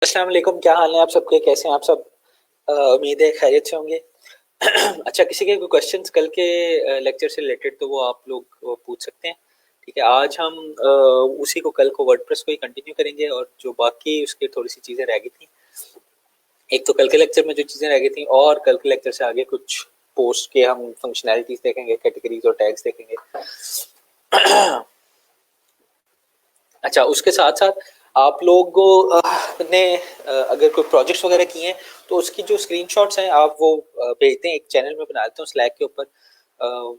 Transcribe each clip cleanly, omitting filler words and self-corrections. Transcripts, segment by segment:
अस्सलाम वालेकुम, क्या हाल है आप सबके? कैसे हैं आप सब? उम्मीद है खैरियत से होंगे। अच्छा, किसी के कोई क्वेश्चंस कल के लेक्चर से रिलेटेड तो वो आप लोग पूछ सकते हैं। ठीक है, आज हम उसी को कल को वर्डप्रेस को ही कंटिन्यू करेंगे और जो बाकी उसके थोड़ी सी चीज़ें रह गई थी, एक तो कल के लेक्चर में जो चीज़ें रह गई थी और कल के लेक्चर से आगे कुछ पोस्ट के हम फंक्शनैलिटीज देखेंगे, कैटेगरीज और टैग्स देखेंगे। अच्छा, उसके साथ-साथ आप लोगों ने अगर कोई प्रोजेक्ट्स वगैरह किए हैं, तो उसकी जो स्क्रीनशॉट्स हैं आप वो भेज दें। एक चैनल में बना देता हूँ स्लैक के ऊपर,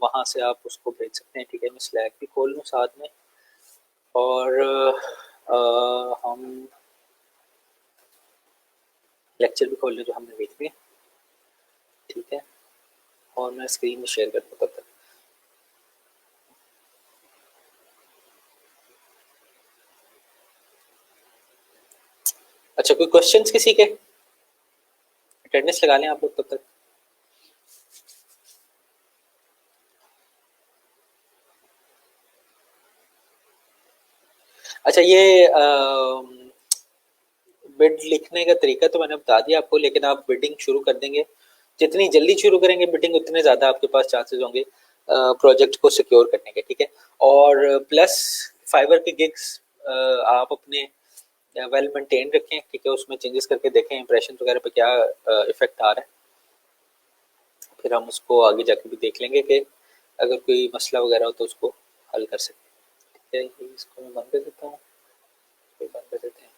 वहाँ से आप उसको भेज सकते हैं। ठीक है, मैं स्लैक भी खोल लूँ साथ में और हम लेक्चर भी खोल लें जो हमने भेज दिए। ठीक है, और मैं स्क्रीन में शेयर करता हूँ तब तक। अच्छा, कोई क्वेश्चंस किसी के? अटेंडेंस लगा लें आप लोग तब तक। अच्छा, ये बिड लिखने का तरीका तो मैंने बता दिया आपको, लेकिन आप बिडिंग शुरू कर देंगे। जितनी जल्दी शुरू करेंगे बिडिंग, उतने ज़्यादा आपके पास चांसेस होंगे प्रोजेक्ट को सिक्योर करने के। ठीक है, और प्लस फाइबर के गिग्स आप अपने वेल मेंटेन रखें। ठीक है, उसमें चेंजेस करके देखें इंप्रेशन वगैरह पे क्या इफेक्ट आ रहा है। फिर हम उसको आगे जाके भी देख लेंगे कि अगर कोई मसला वगैरह हो तो उसको हल कर सकते हैं। ठीक है, इसको मैं बंद कर देता हूँ, फिर बंद कर देते हैं।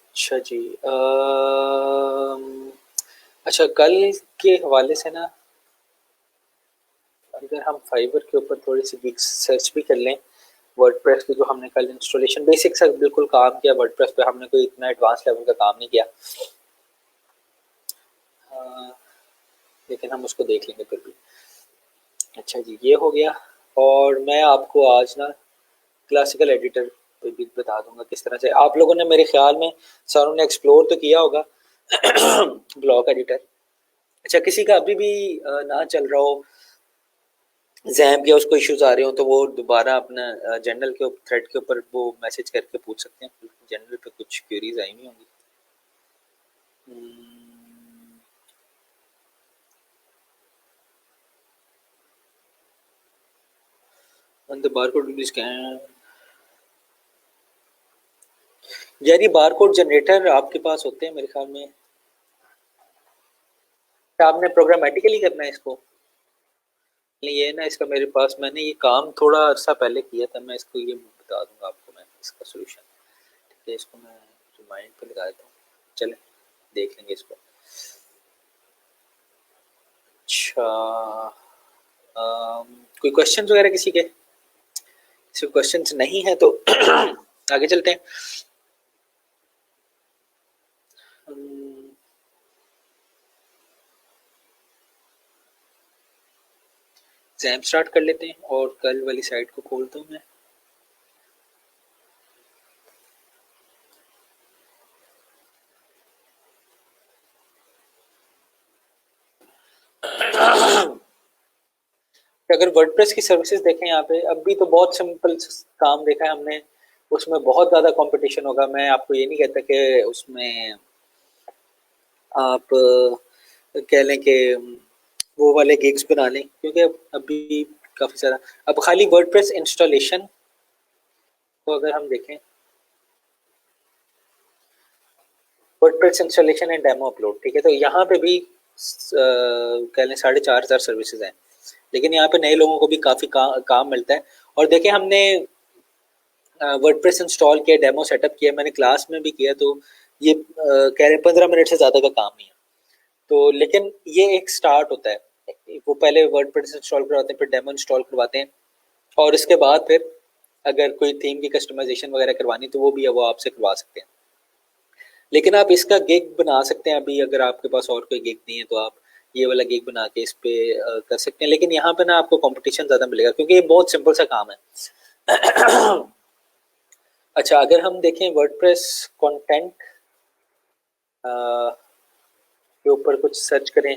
अच्छा जी, अच्छा, कल के हवाले से ना, अगर हम फाइबर के ऊपर थोड़ी सी गिग्स सर्च भी कर लें वर्डप्रेस की, जो हमने कल इंस्टॉलेशन बेसिक सा बिल्कुल काम किया वर्डप्रेस पे, हमने कोई इतना एडवांस लेवल का काम नहीं किया। अ, लेकिन हम उसको देख लेंगे फिर भी। अच्छा जी, ये हो गया। और मैं आपको आज ना क्लासिकल एडिटर पे भी बता दूंगा किस तरह से आप लोगों ने, मेरे ख्याल में सारों ने एक्सप्लोर तो किया होगा ब्लॉक एडिटर। अच्छा, किसी का अभी भी ना चल रहा हो जैम के, उसको इश्यूज आ रहे हो, तो वो दोबारा अपना जनरल के थ्रेड के ऊपर वो मैसेज करके पूछ सकते हैं। जनरल पे कुछ क्वेरीज आई नहीं होंगी। The barcode will scan. यार, ये बारकोड जनरेटर आपके पास होते हैं मेरे ख्याल में। क्या आपने प्रोग्रामेटिकली करना है इसको? ये ना, इसका मेरे पास, मैंने ये काम थोड़ा अरसा पहले किया था। मैं इसको ये बता दूंगा आपको, मैं इसका सोल्यूशन। ठीक है, इसको मैं रिमाइंड पे लगा देता हूँ। चले देख लेंगे इसको। अच्छा, कोई क्वेश्चन वगैरह किसी के? किसी क्वेश्चन नहीं है तो आगे चलते हैं। जैम स्टार्ट कर लेते हैं और कल वाली साइट को खोलता हूँ मैं। अगर वर्डप्रेस की सर्विसेज देखें यहाँ पे, अभी तो बहुत सिंपल काम देखा है हमने। उसमें बहुत ज़्यादा कंपटीशन होगा। मैं आपको ये नहीं कहता कि उसमें आप कह लें कि वो वाले गिग्स बना लें, क्योंकि अभी काफ़ी सारा, अब खाली वर्डप्रेस इंस्टॉलेशन को अगर हम देखें, WordPress installation and demo upload, ठीक है, तो यहाँ पे भी कह लें 4,500 सर्विसेज हैं। लेकिन यहाँ पे नए लोगों को भी काफ़ी काम मिलता है। और देखें, हमने वर्डप्रेस इंस्टॉल किया, डेमो सेटअप किया, मैंने क्लास में भी किया, तो ये कह रहे हैं 15 मिनट से ज़्यादा का काम नहीं है। तो लेकिन ये एक स्टार्ट होता है। वो पहले वर्डप्रेस इंस्टॉल करवाते हैं, फिर डेमो इंस्टॉल करवाते हैं, और इसके बाद फिर अगर कोई थीम की कस्टमाइजेशन वगैरह करवानी तो वो भी है, वो आपसे करवा सकते हैं। लेकिन आप इसका गिग बना सकते हैं। अभी अगर आपके पास और कोई गिग नहीं है तो आप ये वाला गिग बना के इस पे कर सकते हैं। लेकिन यहाँ पे ना आपको कंपटीशन ज़्यादा मिलेगा, क्योंकि ये बहुत सिंपल सा काम है। अच्छा, अगर हम देखें वर्डप्रेस कंटेंट के ऊपर कुछ सर्च करें,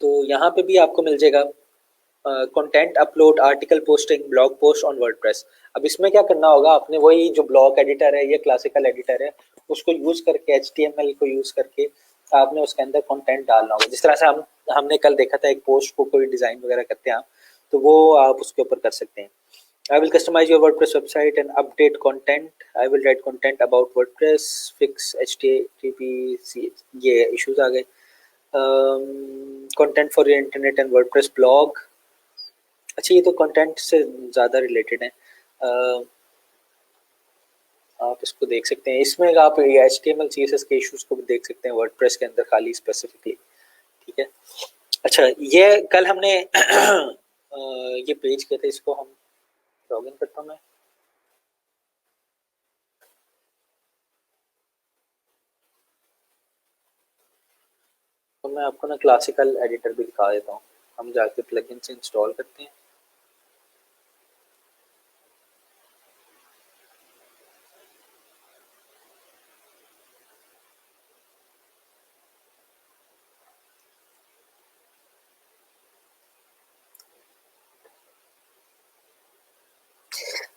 तो यहाँ पे भी आपको मिल जाएगा content upload, article posting, blog post on WordPress. अब इसमें क्या करना होगा, आपने वही जो ब्लॉग एडिटर है या क्लासिकल एडिटर है उसको यूज करके, HTML को यूज करके आपने उसके अंदर कंटेंट डालना होगा। जिस तरह से हमने कल देखा था, एक पोस्ट को कोई डिजाइन वगैरह करते हैं आप, तो वो आप उसके ऊपर कर सकते हैं। I will customize your WordPress website and update content. I will write content about WordPress, fix HTTP, ये issues आ गए। Content for your internet and WordPress blog। अच्छा, ये तो कंटेंट से ज़्यादा रिलेटेड है। आप इसको देख सकते हैं, इसमें आप HTML CSS के इश्यूज को भी देख सकते हैं वर्डप्रेस के अंदर खाली स्पेसिफिकली। ठीक है। अच्छा, ये कल हमने ये पेज किया था, इसको हम लॉगिन करता हूँ मैं। तो मैं आपको ना क्लासिकल एडिटर भी दिखा देता हूँ। हम जाके प्लगइन से इंस्टॉल करते हैं।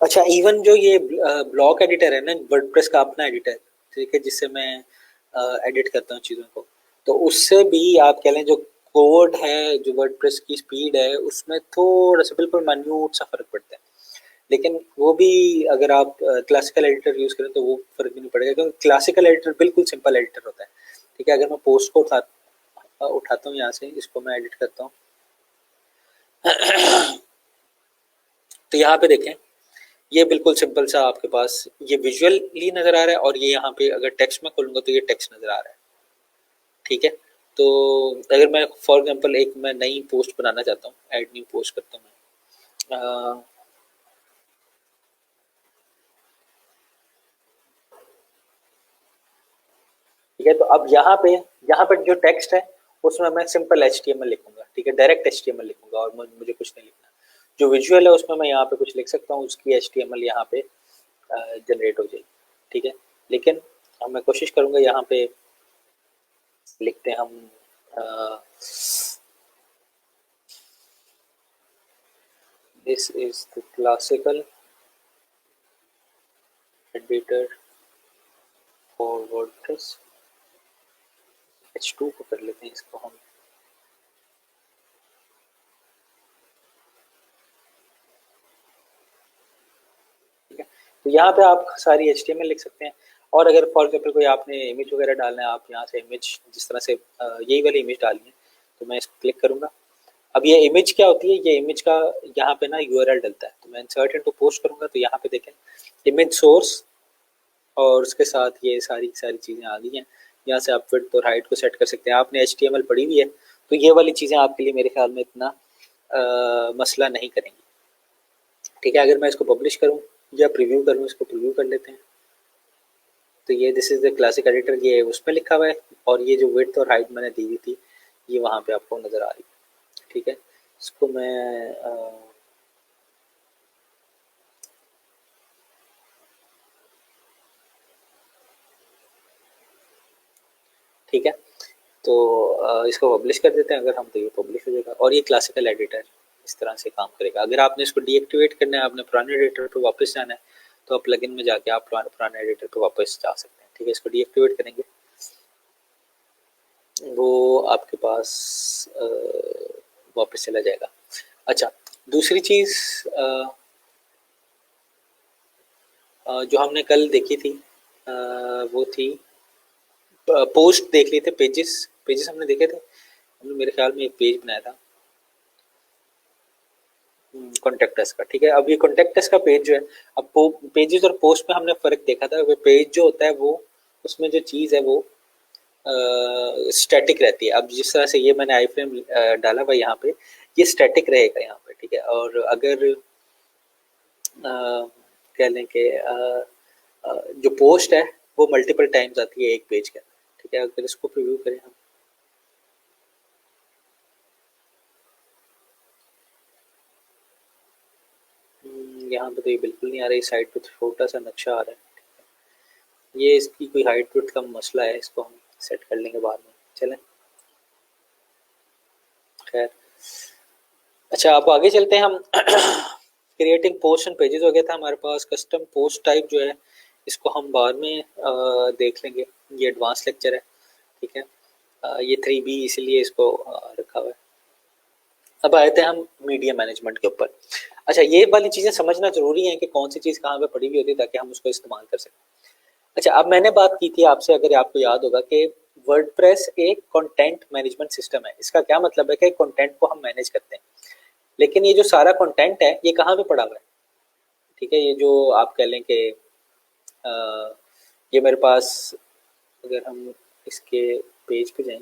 अच्छा, इवन जो ये ब्लॉक एडिटर है ना, वर्डप्रेस का अपना एडिटर, ठीक है, जिससे मैं एडिट करता हूँ चीज़ों को, तो उससे भी आप कह लें जो कोड है, जो वर्डप्रेस की स्पीड है, उसमें थोड़ा सा बिल्कुल मान्यूट सा फर्क पड़ता है। लेकिन वो भी अगर आप क्लासिकल एडिटर यूज़ करें तो वो फर्क भी नहीं पड़ेगा, क्योंकि क्लासिकल एडिटर बिल्कुल सिंपल एडिटर होता है। ठीक है। अगर मैं पोस्ट को उठाता हूँ यहाँ से, इसको मैं एडिट करता हूँ, तो यहाँ पे देखें, ये बिल्कुल सिंपल सा आपके पास ये विजुअली नजर आ रहा है, और ये यहाँ पे अगर टेक्स्ट में खोलूंगा तो ये टेक्स्ट नजर आ रहा है। ठीक है। तो अगर मैं फॉर एग्जांपल एक मैं नई पोस्ट बनाना चाहता हूँ, ऐड न्यू पोस्ट करता हूँ मैं। ठीक है। तो अब यहाँ पे जो टेक्स्ट है उसमें मैं सिंपल HTML लिखूंगा। ठीक है, डायरेक्ट HTML लिखूंगा और मुझे कुछ नहीं लिखना। जो विजुअल है उसमें मैं यहाँ पे कुछ लिख सकता हूँ, उसकी HTML यहाँ पे जनरेट हो जाएगी। ठीक है। लेकिन अब मैं कोशिश करूंगा, यहाँ पे लिखते हैं हम this is the classical editor for WordPress. H2 को कर लेते हैं इसको हम। ठीक है। तो यहाँ पे आप सारी HTML लिख सकते हैं, और अगर फॉर एग्जाम्पल कोई आपने इमेज वगैरह डालना है, आप यहाँ से इमेज जिस तरह से यही वाली इमेज डालनी है, तो मैं इसको क्लिक करूंगा। अब ये इमेज क्या होती है, ये इमेज का यहाँ पे ना URL डलता है, तो मैं इंसर्ट इनटू पोस्ट करूंगा, तो यहाँ पे देखें इमेज सोर्स, और उसके साथ ये सारी सारी चीज़ें आ गई हैं। यहाँ से आप विड्थ और हाइट को सेट कर सकते हैं। आपने HTML पढ़ी हुई है तो ये वाली चीज़ें आपके लिए मेरे ख्याल में इतना मसला नहीं करेंगी। ठीक है। अगर मैं इसको पब्लिश करूँ या प्रीव्यू करूँ, इसको प्रीव्यू कर लेते हैं, तो ये this is the classic editor, ये उसमें लिखा हुआ है, और ये जो विड्थ और हाइट मैंने दी हुई थी ये वहाँ पे आपको नज़र आ रही है। ठीक है। इसको मैं ठीक है। तो इसको पब्लिश कर देते हैं अगर हम, तो ये पब्लिश हो जाएगा, और ये क्लासिकल एडिटर इस तरह से काम करेगा। अगर आपने इसको डीएक्टिवेट करना है, आपने पुराने एडिटर पर वापस जाना है, तो आप प्लगइन में जाके आप पुराने एडिटर पर वापस जा सकते हैं। ठीक है। इसको डीएक्टिवेट करेंगे, वो आपके पास वापस चला जाएगा। अच्छा, दूसरी चीज़ जो हमने कल देखी थी वो थी पोस्ट देख लिए थे, पेजेस पेजेस हमने देखे थे। हमने मेरे ख्याल में एक पेज बनाया था कॉन्टेक्ट अस का। ठीक है। अब ये कॉन्टेक्ट अस का पेज जो है, अब पेजेस और पोस्ट में हमने फ़र्क देखा था। वो पेज जो होता है वो, उसमें जो चीज़ है वो स्टैटिक रहती है। अब जिस तरह से ये मैंने आई फ्रेम डाला हुआ यहाँ पे, ये स्टैटिक रहेगा यहाँ पे। ठीक है। और अगर कह लें कि जो पोस्ट है वो मल्टीपल टाइम्स आती है एक पेज के अंदर। ठीक है। अगर इसको प्रीव्यू करें हम, यहाँ पे तो ये बिल्कुल नहीं आ रही, साइड पे छोटा सा नक्शा आ रहा है। ये इसकी कोई हाइट विड्थ का मसला है, इसको हम सेट कर लेंगे बाद में। चलें, खैर। अच्छा, आप आगे चलते हैं। हम क्रिएटिंग पोस्ट एंड पेजेस हो गया था हमारे पास। कस्टम पोस्ट टाइप जो है इसको हम बाद में देख लेंगे, ये एडवांस लेक्चर है, ठीक है। ये 3B इसलिए इसको रखा हुआ है। अब आए थे हम मीडिया मैनेजमेंट के ऊपर। अच्छा, ये वाली चीज़ें समझना ज़रूरी है कि कौन सी चीज़ कहाँ पे पड़ी हुई होती है ताकि हम उसको इस्तेमाल कर सकें। अच्छा, अब मैंने बात की थी आपसे, अगर आपको याद होगा, कि वर्डप्रेस एक कंटेंट मैनेजमेंट सिस्टम है। इसका क्या मतलब है कि कंटेंट को हम मैनेज करते हैं, लेकिन ये जो सारा कंटेंट है ये कहाँ पे पड़ा हुआ है, ठीक है। ये जो आप कह लें कि ये मेरे पास, अगर हम इसके पेज पे जाएं,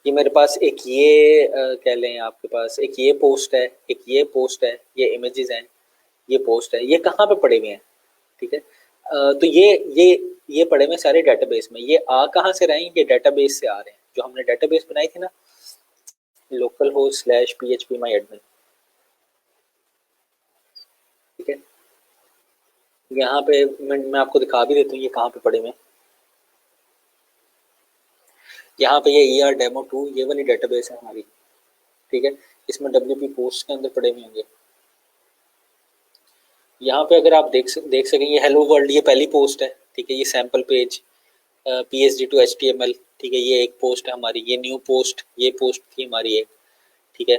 ये मेरे पास एक ये कह लें, आपके पास एक ये पोस्ट है, एक ये पोस्ट है, ये इमेजेस हैं, ये पोस्ट है, ये कहाँ पे पड़े हुए हैं, ठीक है। तो ये पड़े हुए सारे डेटाबेस में। ये आ कहाँ से रहे हैं? ये डेटाबेस से आ रहे हैं, जो हमने डेटाबेस बनाई थी ना, local host slash php my admin, ठीक है। यहाँ पे मैं आपको दिखा भी देता हूँ ये कहाँ पे पड़े हुए हैं। यहाँ पे ये ER डेमो 2 ये वाली डेटाबेस है हमारी, ठीक है। इसमें WP पोस्ट के अंदर पड़े हुए होंगे। यहाँ पे अगर आप देख सकें, ये हेलो वर्ल्ड, ये पहली पोस्ट है, ठीक है। ये sample page PSD to HTML, ठीक है। ये एक पोस्ट है हमारी, ये न्यू पोस्ट, ये पोस्ट थी हमारी एक, ठीक है।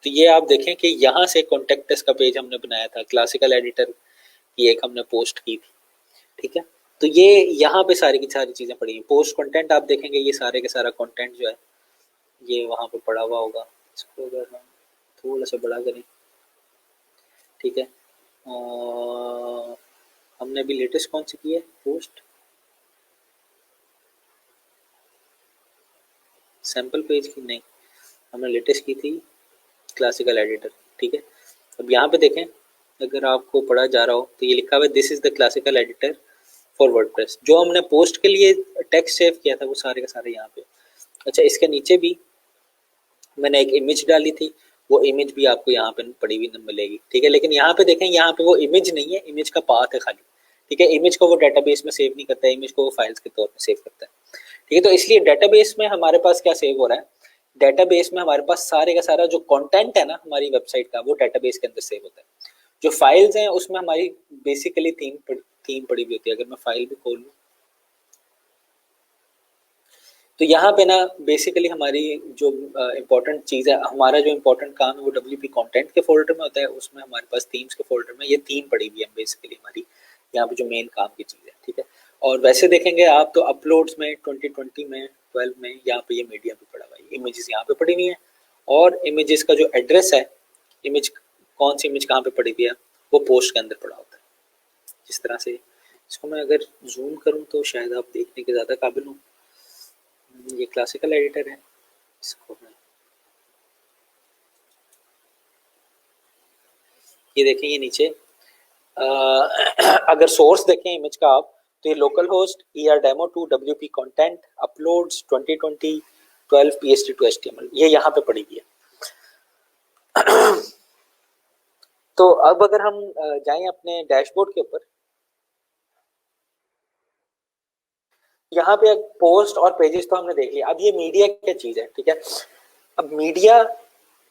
तो ये आप देखें कि यहाँ से कॉन्टेक्ट अस का पेज हमने बनाया था, क्लासिकल एडिटर की एक हमने पोस्ट की थी, ठीक है। तो ये यहाँ पे सारी की सारी चीज़ें पड़ी हैं। पोस्ट कंटेंट आप देखेंगे, ये सारे के सारा कंटेंट जो है ये वहाँ पे पड़ा हुआ होगा। इसको अगर हम थोड़ा सा बड़ा करें, ठीक है। हमने अभी लेटेस्ट कौन सी की है पोस्ट? सैम्पल पेज की नहीं, हमने लेटेस्ट की थी क्लासिकल एडिटर, ठीक है। अब यहाँ पे देखें, अगर आपको पढ़ा जा रहा हो तो ये लिखा हुआ है this is the classical editor for WordPress. जो हमने पोस्ट के लिए टेक्स्ट सेव किया था वो सारे के सारे यहाँ पे। अच्छा, इसके नीचे भी मैंने एक इमेज डाली थी, वो इमेज भी आपको यहाँ पे पड़ी हुई मिलेगी, ठीक है। लेकिन यहाँ पे देखें, यहाँ पे वो इमेज नहीं है, इमेज का पाथ है खाली, ठीक है। इमेज को वो डेटाबेस में सेव नहीं करता है, इमेज को वो फाइल्स के तौर पर सेव करता है, ठीक है। तो इसलिए डेटाबेस में हमारे पास क्या सेव हो रहा है? डेटाबेस में हमारे पास सारे का सारा जो कंटेंट है ना हमारी वेबसाइट का, वो डेटाबेस के अंदर सेव होता है। जो फाइल्स हैं उसमें हमारी बेसिकली थीम पड़ी हुई होती है। अगर मैं फाइल भी खोल लूँ तो यहाँ पे ना बेसिकली हमारी जो इम्पोर्टेंट चीज़ है, हमारा जो इम्पोर्टेंट काम है वो WP कंटेंट के फोल्डर में होता है। उसमें हमारे पास थीम्स के फोल्डर में ये थीम पड़ी हुई है बेसिकली हमारी, यहाँ पे जो मेन काम की चीज़ है, ठीक है। और वैसे देखेंगे आप तो अपलोड्स में 2020 में 12 में यहाँ पे ये मीडिया पे पड़ा हुआ है, इमेजेस यहाँ पे पड़ी हुई है। और इमेजेस का जो एड्रेस है, इमेज कौन सी इमेज कहाँ पे पड़ी हुई है, वो पोस्ट के अंदर पड़ा होता है। जिस तरह से इसको मैं अगर जूम करूँ तो शायद आप देखने के ज़्यादा काबिल हूँ। ये क्लासिकल एडिटर है, इसको मैं ये देखें, ये नीचे अगर सोर्स देखें इमेज का आप, तो ये local host ER demo 2 WP content uploads 2020 12 PST to HTML, ये यहाँ पे पड़ी हुई है। तो अब अगर हम जाएं अपने डैशबोर्ड के ऊपर, यहाँ पे पोस्ट और पेजेस तो हमने देख लिया। अब ये मीडिया क्या चीज है, ठीक है। अब मीडिया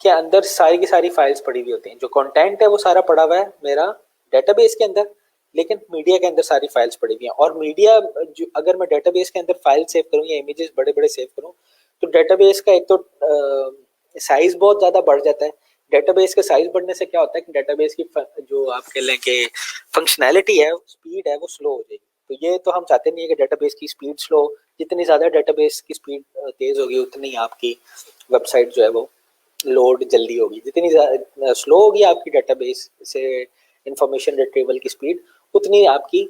के अंदर सारी की सारी फाइल्स पड़ी हुई होती हैं। जो कंटेंट है वो सारा पड़ा हुआ है मेरा डेटाबेस के अंदर, लेकिन मीडिया के अंदर सारी फाइल्स पड़ी हुई हैं। और मीडिया जो अगर मैं डेटाबेस के अंदर फाइल सेव करूँ या इमेजेस बड़े बड़े सेव करूँ, तो डेटाबेस का एक तो साइज बहुत ज़्यादा बढ़ जाता है। डेटाबेस का साइज बढ़ने से क्या होता है कि डेटाबेस की जो आप कह लें कि फंक्शनैलिटी है, स्पीड है, वो स्लो हो जाएगी। तो ये तो हम चाहते नहीं है कि डेटाबेस की स्पीड स्लो। जितनी ज़्यादा डेटाबेस की स्पीड तेज़ होगी, उतनी आपकी वेबसाइट जो है वो लोड जल्दी होगी। जितनी स्लो होगी आपकी डेटाबेस से इंफॉर्मेशन रिट्रीवल की स्पीड, उतनी आपकी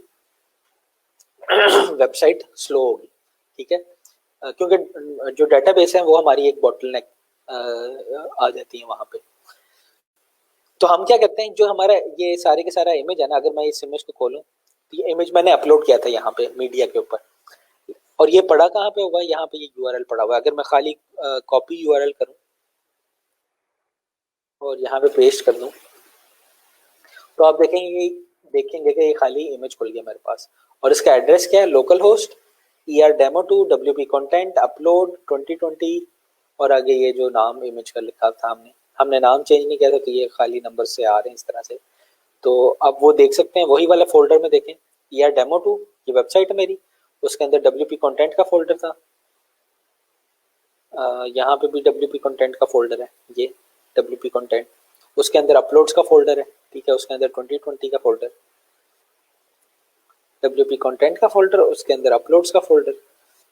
वेबसाइट स्लो होगी, ठीक है। क्योंकि जो डेटाबेस है वो हमारी एक बॉटलनेक आ जाती है वहां पे। तो हम क्या करते हैं, जो हमारा ये सारे के सारा इमेज है ना, अगर मैं इस इमेज को खोलूं तो ये इमेज मैंने अपलोड किया था यहाँ पे मीडिया के ऊपर, और ये पड़ा कहाँ पे हुआ है? यहाँ पे ये URL पड़ा हुआ है। अगर मैं खाली कॉपी URL करूँ और यहाँ पे पेस्ट कर दूं, तो आप देखेंगे कि ये खाली इमेज खुल गया मेरे पास। और इसका एड्रेस क्या है, local host ER-demo2 WP content upload 2020 और आगे ये जो नाम इमेज का लिखा था हमने नाम चेंज नहीं किया था, तो ये खाली नंबर से आ रहे हैं इस तरह से। तो अब वो देख सकते हैं, वही वाला फोल्डर में देखें, ER-demo2 ये वेबसाइट है मेरी, उसके अंदर WP कंटेंट का फोल्डर था। यहाँ पे भी WP कंटेंट का फोल्डर है, ये WP कंटेंट, उसके अंदर अपलोड्स का फोल्डर है, ठीक है, उसके अंदर 2020 का फोल्डर, WP कंटेंट का फोल्डर, उसके अंदर अपलोड्स का फोल्डर,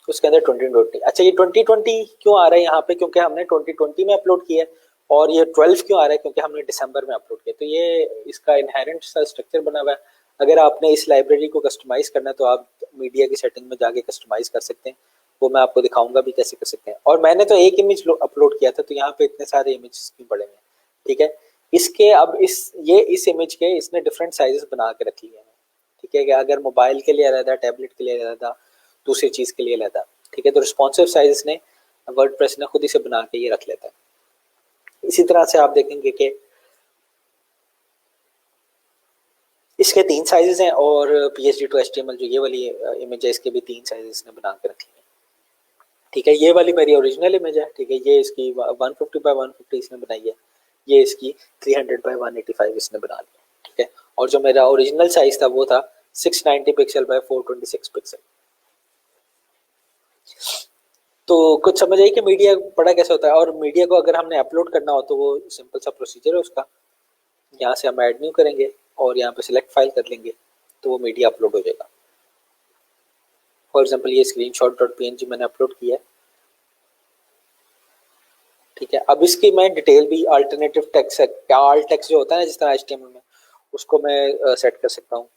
उसके अंदर 2020। अच्छा, ये 2020 क्यों आ रहा है यहाँ पे, क्योंकि हमने 2020 में अपलोड किया है। और ये 12 क्यों आ रहा है, क्योंकि हमने दिसंबर में अपलोड किया। तो ये इसका इनहेरेंट सा स्ट्रक्चर बना हुआ है। अगर आपने इस लाइब्रेरी को कस्टमाइज करना है तो आप मीडिया की सेटिंग में जाके कस्टमाइज कर सकते हैं, वो मैं आपको दिखाऊंगा भी कैसे कर सकते हैं। और मैंने तो एक इमेज अपलोड किया था, तो यहाँ पे इतने सारे इमेजेस क्यों पड़े हुए हैं, ठीक है। इसके अब इस इमेज के इसने डिफरेंट साइजेस बना के रख लिए हैं, ठीक है। कि अगर मोबाइल के लिए अलग, टैबलेट के लिए अलग, दूसरी चीज के लिए अलग, ठीक है। तो रिस्पॉन्सिव साइजेस ने वर्डप्रेस ने खुद इसे बना के ये रख लेता है। इसी तरह से आप देखेंगे कि इसके 3 साइजेस हैं, और PSD to HTML जो ये वाली इमेज है, इसके भी 3 साइजेस ने बना के रखे हैं, ठीक है। ये वाली मेरी ओरिजिनल इमेज है, ठीक है। ये इसकी 150 बाय 150 इसने बनाई है, ये इसकी 300 बाय 185 इसने बना लिया, ठीक है। और जो मेरा ओरिजिनल साइज था वो था 690 पिक्सल बाय 426 पिक्सल। तो कुछ समझ आई कि मीडिया पढ़ा कैसे होता है। और मीडिया को अगर हमने अपलोड करना हो तो वो सिंपल सा प्रोसीजर है उसका। यहाँ से हम ऐड न्यू करेंगे और यहाँ पे सिलेक्ट फाइल कर लेंगे, तो वो मीडिया अपलोड हो जाएगा। फॉर एग्जांपल ये screenshot.png मैंने अपलोड किया है, ठीक है। अब इसकी मैं डिटेल भी अल्टरनेटिव टेक्स्ट है, आल्ट टेक्स्ट जो होता है ना जिस तरह HTML में, उसको मैं सेट कर सकता हूँ।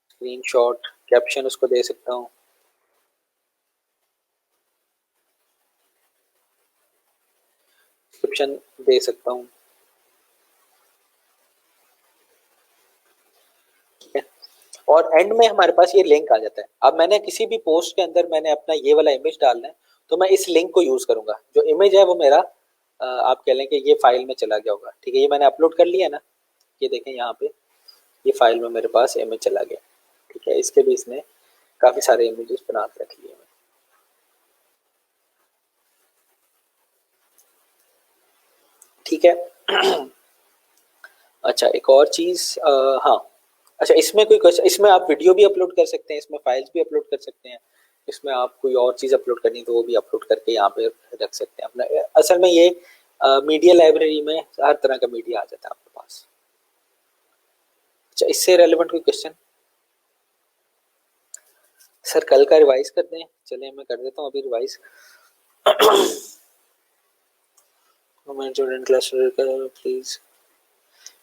स्क्रीनशॉट कैप्शन उसको दे सकता हूँ, डिस्क्रिप्शन दे सकता हूँ, ठीक है। और एंड में हमारे पास ये लिंक आ जाता है। अब मैंने किसी भी पोस्ट के अंदर मैंने अपना ये वाला इमेज डालना है, तो मैं इस लिंक को यूज करूंगा। जो इमेज है वो मेरा आप कह लें कि ये फाइल में चला गया होगा, ठीक है। ये मैंने अपलोड कर लिया ना, ये देखें यहाँ पे, ये फाइल में मेरे पास इमेज चला गया, ठीक है। इसके भी इसने काफी सारे इमेजेस बना के रख लिए, ठीक है। अच्छा, एक और चीज, हाँ, अच्छा, इसमें कोई क्वेश्चन, इसमें आप वीडियो भी अपलोड कर सकते हैं, इसमें फाइल्स भी अपलोड कर सकते हैं, इसमें आप कोई और चीज अपलोड करनी तो वो भी अपलोड करके यहाँ पे रख सकते हैं अपना। असल में ये मीडिया लाइब्रेरी में हर तरह का मीडिया आ जाता है आपके पास। अच्छा, इससे रेलेवेंट कोई क्वेश्चन? सर कल का रिवाइज कर दें? चलिए मैं कर देता हूँ अभी रिवाइज। स्टूडेंट क्लास प्लीज,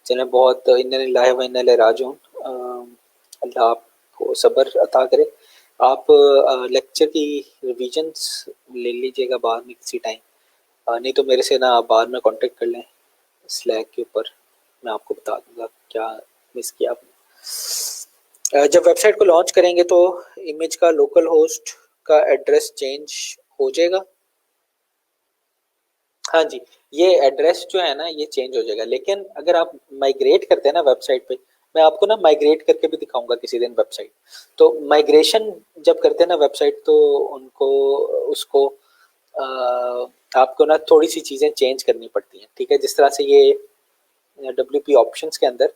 चले बहुत इन्ना लिल्लाहि व इन्ना इलैहि राजिऊन। अल्लाह आपको सब्र अता करे। आप लेक्चर की रिविजन्स ले लीजिएगा बाद में किसी टाइम, नहीं तो मेरे से ना आप बाद में कांटेक्ट कर लें स्लैक के ऊपर, मैं आपको बता दूंगा क्या मिस किया आपने। जब वेबसाइट को लॉन्च करेंगे तो इमेज का लोकल होस्ट का एड्रेस चेंज हो जाएगा। हाँ जी, ये एड्रेस जो है ना ये चेंज हो जाएगा, लेकिन अगर आप माइग्रेट करते हैं ना वेबसाइट पे, मैं आपको ना माइग्रेट करके भी दिखाऊंगा किसी दिन वेबसाइट। तो माइग्रेशन जब करते हैं ना वेबसाइट, तो उनको उसको आपको ना थोड़ी सी चीज़ें चेंज करनी पड़ती हैं, ठीक है। जिस तरह से ये WP ऑप्शंस के अंदर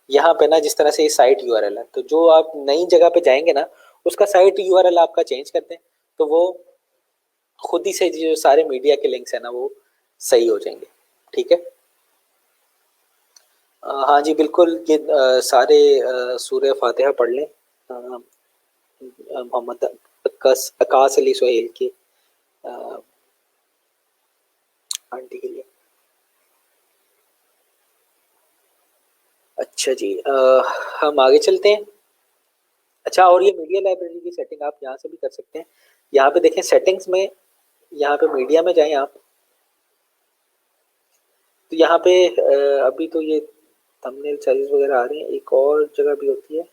यहाँ पे ना जिस तरह से ये साइट URL है, तो जो आप नई जगह पे जाएंगे ना उसका साइट URL आपका चेंज करते हैं, तो वो खुद ही से जो सारे मीडिया के लिंक्स है ना वो सही हो जाएंगे, ठीक है। हाँ जी बिल्कुल, ये सारे सूर्य फातिहा पढ़ लें मोहम्मद अकास अली सोहेल की आंटी के लिए। अच्छा जी, हम आगे चलते हैं। अच्छा, और ये मीडिया लाइब्रेरी की सेटिंग आप यहाँ से भी कर सकते हैं। यहाँ पे देखें सेटिंग्स में, यहाँ पे मीडिया में जाएं आप, तो यहाँ पे अभी तो ये थंबनेल साइज वगैरह आ रहे हैं। एक और जगह भी होती है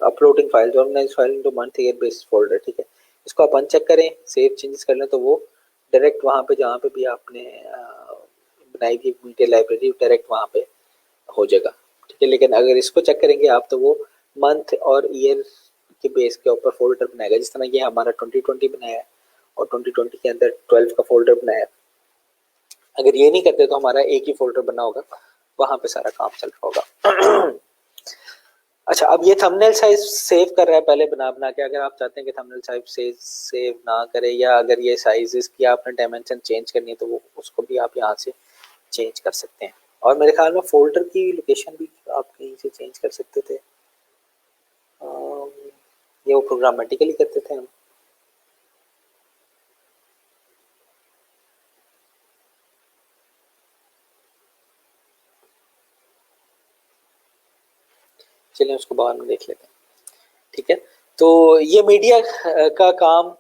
uploading file, organise file to month year based folder, ठीक है। इसको आप अनचेक करें, सेव चेंजेस कर लें तो वो डायरेक्ट वहाँ पे जहाँ पे भी आपने बनाई थी मीडिया लाइब्रेरी, डायरेक्ट वहाँ पे हो जाएगा, ठीक है। लेकिन अगर इसको चेक करेंगे आप तो वो मंथ और ईयर के बेस के ऊपर फोल्डर बनाएगा, जिस तरह ये हमारा 2020 बनाया है और 2020 के अंदर 12 का फोल्डर बनाया है। अगर ये नहीं करते तो हमारा एक ही फोल्डर बना होगा, वहां पे सारा काम चल रहा होगा। अच्छा, अब ये थंबनेल साइज सेव कर रहा है पहले बना बना के। अगर आप चाहते हैं कि थंबनेल साइज सेव ना करे, या अगर ये साइजेस की आपने डायमेंशन चेंज करनी है तो वो उसको भी आप यहाँ से चेंज कर सकते हैं। और मेरे ख्याल में फोल्डर की लोकेशन भी आप कहीं से चेंज कर सकते थे, ये वो प्रोग्रामेटिकली करते थे हम। चलिए उसको बाद में देख लेते हैं, ठीक है। तो ये मीडिया का काम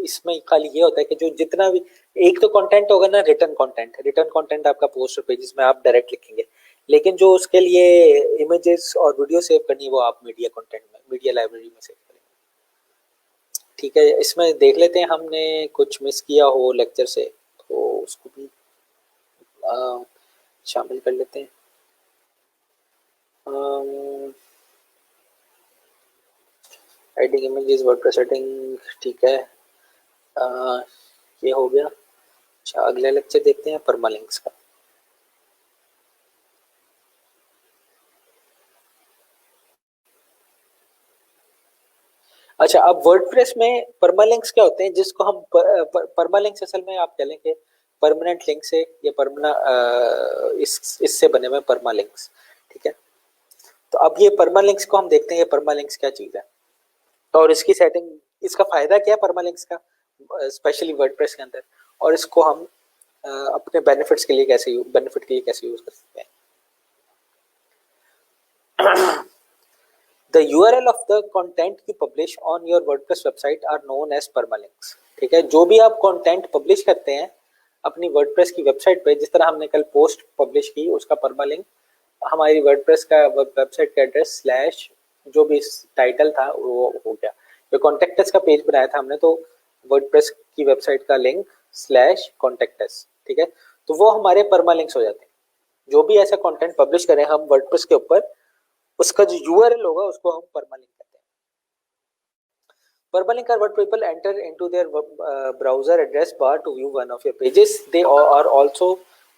इसमें खाली ये होता है कि जो जितना भी एक तो कंटेंट होगा ना, रिटर्न कंटेंट आपका पोस्ट पेजेस में आप डायरेक्ट लिखेंगे, लेकिन जो उसके लिए इमेजेस और वीडियो सेव करनी है वो आप मीडिया कंटेंट में, मीडिया लाइब्रेरी में सेव करेंगे, ठीक है। इसमें देख लेते हैं हमने कुछ मिस किया हो लेक्चर से तो उसको भी शामिल कर लेते हैं। एडिंग इमेजेस, वर्डप्रेस सेटिंग, ठीक है। ये हो गया। अच्छा, अगला लेक्चर देखते हैं परमालिंक्स का। अच्छा, अब वर्डप्रेस में परमालिंक्स क्या होते हैं, जिसको हम परमालिंक्स असल में आप कह लें कि परमानेंट लिंक से या इससे बने हुए परमालिंक्स, ठीक है। तो अब ये परमालिंक्स को हम देखते हैं, ये परमालिंक्स क्या चीज है और इसकी सेटिंग, इसका फायदा क्या है परमालिंक्स का, स्पेशली वर्डप्रेस के अंदर, और इसको हम अपने बेनिफिट के लिए कैसे यूज कर सकते हैं। The URL of the content you publish on your WordPress website are known as permalinks, ठीक है। जो भी आप कंटेंट पब्लिश करते हैं अपनी वर्डप्रेस की वेबसाइट पे, जिस तरह हमने कल पोस्ट पब्लिश की, उसका परमालिंक हमारी वर्डप्रेस का वेबसाइट का एड्रेस स्लैश जो भी टाइटल था वो हो गया। जो कॉन्टेक्ट अस का पेज बनाया था हमने, तो वर्डप्रेस की वेबसाइट का लिंक स्लैश कॉन्टेक्ट अस, ठीक है। तो वो हमारे परमालिंक्स हो जाते हैं। जो भी ऐसा कंटेंट पब्लिश करें हम वर्डप्रेस के ऊपर, उसका जो यूआरएल होगा उसको हम परमालिंक कहते हैं। Permalink are what people enter into their browser address bar to view one of your pages. They are also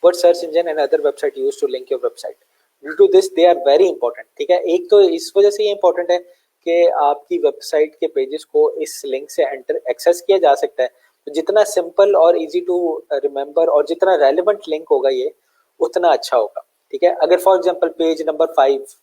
what search engine and other website use to link your website. Due to this, they are very important, ठीक है। एक तो इस वजह से ये important है कि आपकी वेबसाइट के पेजेस को इस लिंक से एंटर एक्सेस किया जा सकता है। तो जितना सिंपल और इजी टू रिमेंबर और जितना रेलिवेंट लिंक होगा ये, उतना अच्छा होगा, ठीक है। अगर फॉर एग्जांपल पेज नंबर 5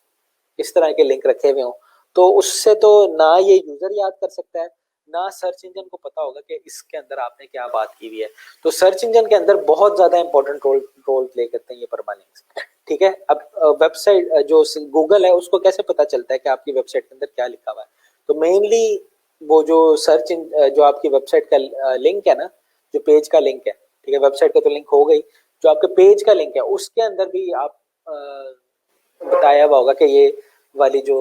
इस तरह के लिंक रखे हुए हों, तो उससे तो ना ये यूजर याद कर सकता है, ना सर्च इंजन को पता होगा कि इसके अंदर आपने क्या बात की हुई है। तो सर्च इंजन के अंदर बहुत ज्यादा इंपॉर्टेंट रोल प्ले करते हैं ये परमालिंक्स, ठीक है। अब वेबसाइट जो गूगल है उसको कैसे पता चलता है कि आपकी वेबसाइट के अंदर क्या लिखा हुआ है, तो मेनली वो जो जो आपकी वेबसाइट का लिंक है ना, जो पेज का लिंक है, ठीक है। वेबसाइट का तो लिंक हो गई, जो आपके पेज का लिंक है उसके अंदर भी आप बताया हुआ होगा कि ये वाली जो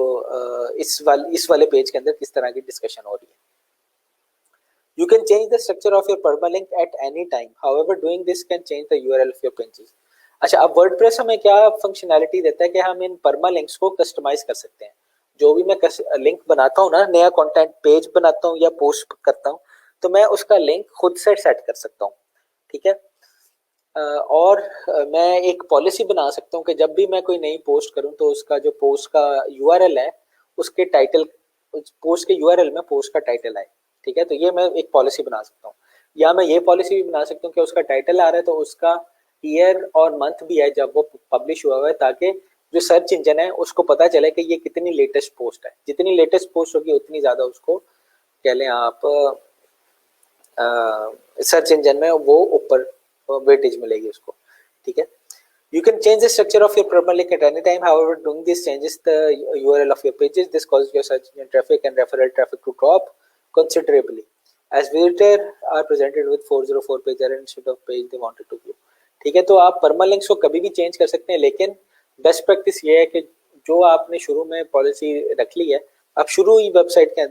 इस वाले पेज के अंदर किस तरह की डिस्कशन हो रही है। You can change the structure of your permalink at any time. However, doing this can change the URL of your pages. अच्छा, अब वर्डप्रेस हमें क्या फंक्शनैलिटी देता है कि हम इन परमालिंक्स को कस्टमाइज कर सकते हैं। जो भी मैं लिंक बनाता हूँ ना, नया कंटेंट पेज बनाता हूँ या पोस्ट करता हूँ, तो मैं उसका लिंक खुद से सेट कर सकता हूँ, ठीक है। और मैं एक पॉलिसी बना सकता हूँ कि जब भी मैं कोई नई पोस्ट करूँ तो उसका जो पोस्ट का यूआरएल है, उसके टाइटल, पोस्ट के यूआरएल में पोस्ट का टाइटल आए, ठीक है। तो ये मैं एक पॉलिसी बना सकता हूँ, या मैं ये पॉलिसी भी बना सकता हूँ कि उसका टाइटल आ रहा है तो उसका ईयर और मंथ भी है जब वो पब्लिश हुआ है, ताकि जो सर्च इंजन है उसको पता चले कि ये कितनी लेटेस्ट पोस्ट है। जितनी लेटेस्ट पोस्ट होगी उतनी ज्यादा उसको कह लें आप सर्च इंजन में वो ऊपर वेटेज मिलेगी उसको, ठीक है। You can change the structure of your permalink at any time. However, doing this changes the URL of your pages. This causes your search engine traffic and referral traffic to drop considerably, as visitors are presented with 404 page error instead of page they wanted to view. ठीक है, तो आप permalinks को कभी भी change कर सकते हैं, लेकिन बेस्ट प्रैक्टिस ये है कि जो आपने शुरू में पॉलिसी रख ली है, आप शुरू ही वेबसाइट के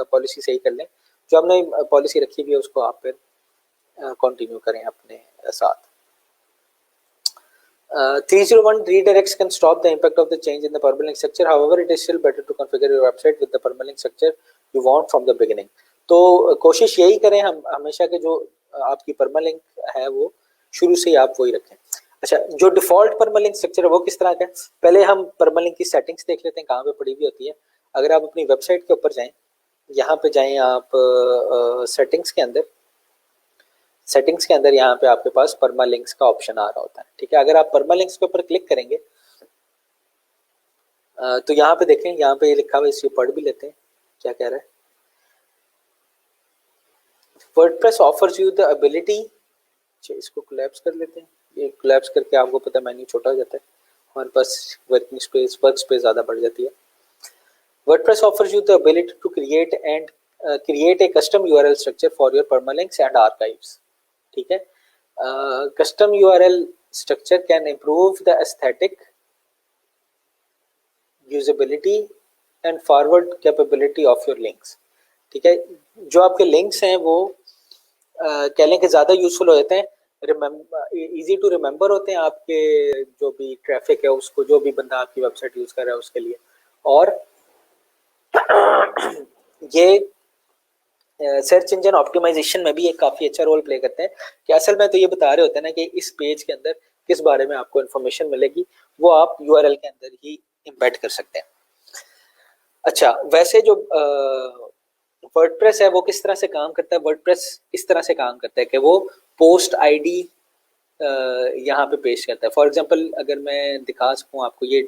पॉलिसी सही कर लें। जो हमने पॉलिसी रखी हुई है उसको आप फिर कंटिन्यू करें अपने साथ। 301 redirects can stop the impact of the change in the permalink structure. However, it is still better to configure your website with the permalink structure you want from the beginning. तो कोशिश यही करें हम हमेशा के जो आपकी परमालिंक है वो शुरू से ही आप वही रखें। अच्छा, जो डिफॉल्ट परमालिंक स्ट्रक्चर है वो किस तरह का है, पहले हम परमालिंक की सेटिंग्स देख लेते हैं कहाँ पे पड़ी हुई होती है। अगर आप अपनी वेबसाइट के ऊपर जाएं, यहाँ पे जाएं आप सेटिंग्स के अंदर, सेटिंग्स के अंदर यहाँ पे आपके पास परमालिंक्स का ऑप्शन आ रहा होता है, ठीक है। अगर आप परमालिंक्स के ऊपर क्लिक करेंगे तो यहाँ पे देखें, यहाँ पे ये लिखा हुआ है, इसको पढ़ भी लेते हैं क्या कह रहा है। WordPress offers you the ability, इसको कोलैप्स कर लेते हैं, ये कोलैप्स करके आपको पता है मेन्यू छोटा हो जाता है, हमारे पास वर्क स्पेस ज़्यादा बढ़ जाती है। WordPress offers you the ability to create a custom URL structure for your permalinks and archives, ठीक है। Custom URL structure can improve the aesthetic, usability and forward capability of your links, ठीक है। जो आपके लिंक्स हैं वो कह लें कि ज़्यादा यूजफुल हो जाते हैं, इजी टू रिमेंबर होते हैं आपके जो भी ट्रैफिक है उसको, जो भी बंदा आपकी वेबसाइट यूज़ कर रहा है उसके लिए। और ये सर्च इंजन ऑप्टिमाइजेशन में भी एक काफ़ी अच्छा रोल प्ले करते हैं कि असल में तो ये बता रहे होते हैं ना कि इस पेज के अंदर किस बारे में आपको इन्फॉर्मेशन मिलेगी, वो आप यूआरएल के अंदर ही एम्बेड कर सकते हैं। अच्छा, वैसे जो वर्डप्रेस है वो किस तरह से काम करता है, वर्डप्रेस इस तरह से काम करता है कि वो पोस्ट आईडी यहाँ पे पेश करता है। फॉर एग्जांपल अगर मैं दिखा सकूँ आपको, ये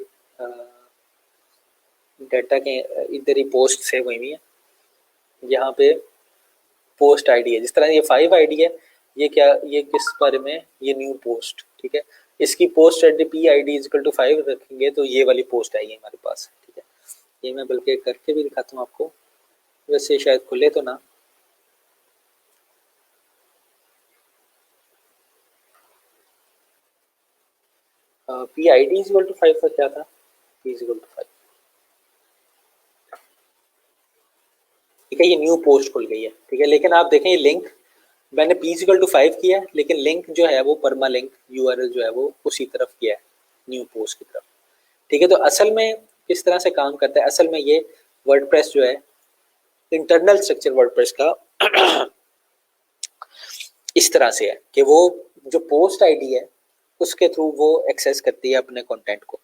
डाटा के इधर ही पोस्ट सेव हुई है, यहाँ पे पोस्ट आईडी है, जिस तरह ये 5 आईडी है, ये क्या, ये किस बारे में, ये न्यू पोस्ट, ठीक है। इसकी post ID P ID equal to 5 रखेंगे तो ये वाली पोस्ट आएगी हमारे पास, ठीक है। ये मैं बल्कि करके भी दिखाता हूँ आपको, वैसे शायद खुले तो ना, पी आईडी इक्वल टू 5 का क्या था, पी इक्वल टू 5, ठीक है। ये न्यू पोस्ट खुल गई है, ठीक है। लेकिन आप देखें ये लिंक मैंने p इक्वल टू 5 किया है, लेकिन लिंक जो है वो परमालिंक यूआरएल जो है वो उसी तरफ किया है, न्यू पोस्ट की तरफ, ठीक है। तो असल में किस तरह से काम करता है, असल में ये वर्डप्रेस जो है इंटरनल स्ट्रक्चर वर्डप्रेस का इस तरह से है कि वो जो पोस्ट आईडी है उसके थ्रू वो एक्सेस करती है अपने कंटेंट को।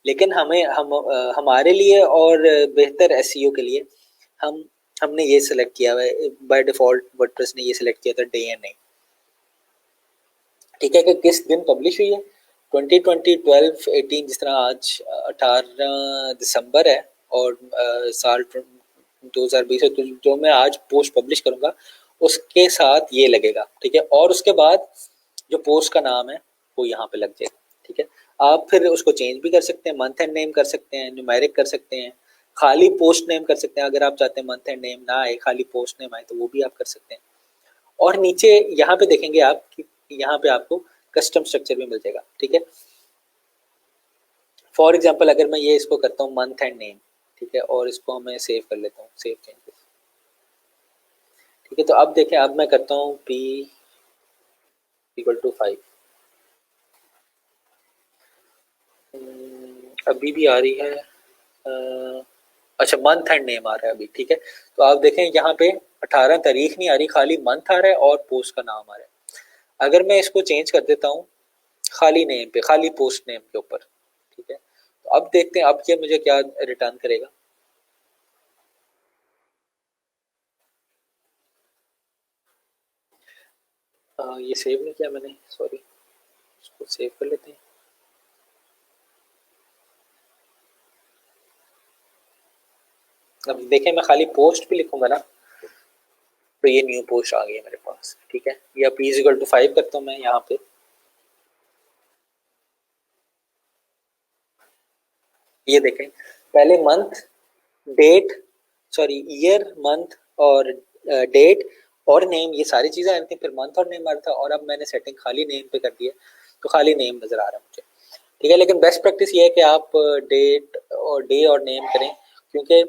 लेकिन हमारे लिए और बेहतर एसईओ के लिए हमने ये सिलेक्ट किया हुआ है, बाय डिफॉल्ट वर्डप्रेस ने ये सिलेक्ट किया था डे एंड नाइट, ठीक है, कि किस दिन पब्लिश हुई है, 2020, 12, 18, जिस तरह आज 18 दिसंबर है और साल 2020 है, तो जो मैं आज पोस्ट पब्लिश करूंगा उसके साथ ये लगेगा, ठीक है। और उसके बाद जो पोस्ट का नाम है वो यहाँ पे लग जाएगा, ठीक है। आप फिर उसको चेंज भी कर सकते हैं, मंथ एंड नेम कर सकते हैं, न्यूमेरिक कर सकते हैं, खाली पोस्ट नेम कर सकते हैं। अगर आप चाहते हैं मंथ एंड नेम ना आए, खाली पोस्ट नेम आए, तो वो भी आप कर सकते हैं। और नीचे यहाँ पे देखेंगे आप कि यहाँ पे आपको कस्टम स्ट्रक्चर भी मिल जाएगा, ठीक है। फॉर एग्जांपल अगर मैं ये इसको करता हूँ मंथ एंड नेम, ठीक है, और इसको मैं सेव कर लेता हूँ, सेव चेंजेस, ठीक है। तो अब देखें, अब मैं करता हूँ p इक्वल टू 5, अभी भी आ रही है, अच्छा मंथ एंड नेम आ रहा है अभी, ठीक है। तो आप देखें यहाँ पे 18 तारीख नहीं आ रही, खाली मंथ आ रहा है और पोस्ट का नाम आ रहा है। अगर मैं इसको चेंज कर देता हूँ खाली नेम पे, खाली पोस्ट नेम के ऊपर, ठीक है, तो अब देखते हैं अब ये मुझे क्या रिटर्न करेगा। ये सेव नहीं किया मैंने, सॉरी, इसको सेव कर लेते हैं। अब देखें मैं खाली पोस्ट भी लिखूंगा ना तो ये न्यू पोस्ट आ गई है मेरे पास, ठीक है। ये p इक्वल टू 5 करता हूँ मैं यहाँ पे, ये देखें पहले month, date, sorry year, month और डेट और नेम, ये सारी चीज़ें आ रही थी, फिर मंथ और नेम आ रहा था, और अब मैंने सेटिंग खाली नेम पे कर दी है तो खाली नेम नज़र आ रहा है मुझे, ठीक है। लेकिन बेस्ट प्रैक्टिस ये है कि आप डेट और डे और नेम करें, क्योंकि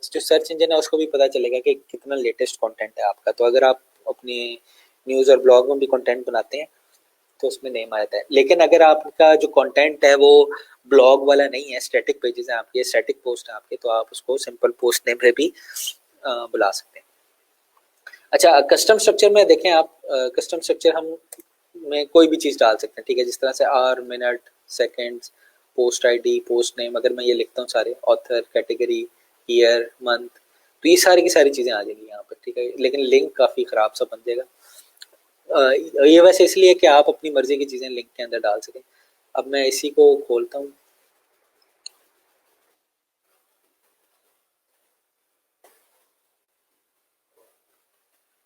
जो सर्च इंजन है उसको भी पता चलेगा कि कितना लेटेस्ट कंटेंट है आपका। तो अगर आप अपनी न्यूज़ और ब्लॉग में भी कंटेंट बनाते हैं तो उसमें नेम आ जाता है। लेकिन अगर आपका जो कंटेंट है वो ब्लॉग वाला नहीं है, स्टैटिक पेजेस हैं आपके, स्टैटिक पोस्ट है आपके, तो आप उसको सिंपल पोस्ट नेम से भी बुला सकते हैं। अच्छा, कस्टम स्ट्रक्चर में देखें आप, कस्टम स्ट्रक्चर हम में कोई भी चीज़ डाल सकते हैं, ठीक है। जिस तरह से hour, minute, seconds, post ID, post name, अगर मैं ये लिखता हूँ सारे, ऑथर, कैटेगरी, ईयर, मंथ, तो ये सारी की सारी चीज़ें आ जाएंगी यहाँ पर, ठीक है। लेकिन लिंक काफ़ी ख़राब सा बन जाएगा। ये वैसे इसलिए कि आप अपनी मर्जी की चीज़ें लिंक के अंदर डाल सकें। अब मैं इसी को खोलता हूँ।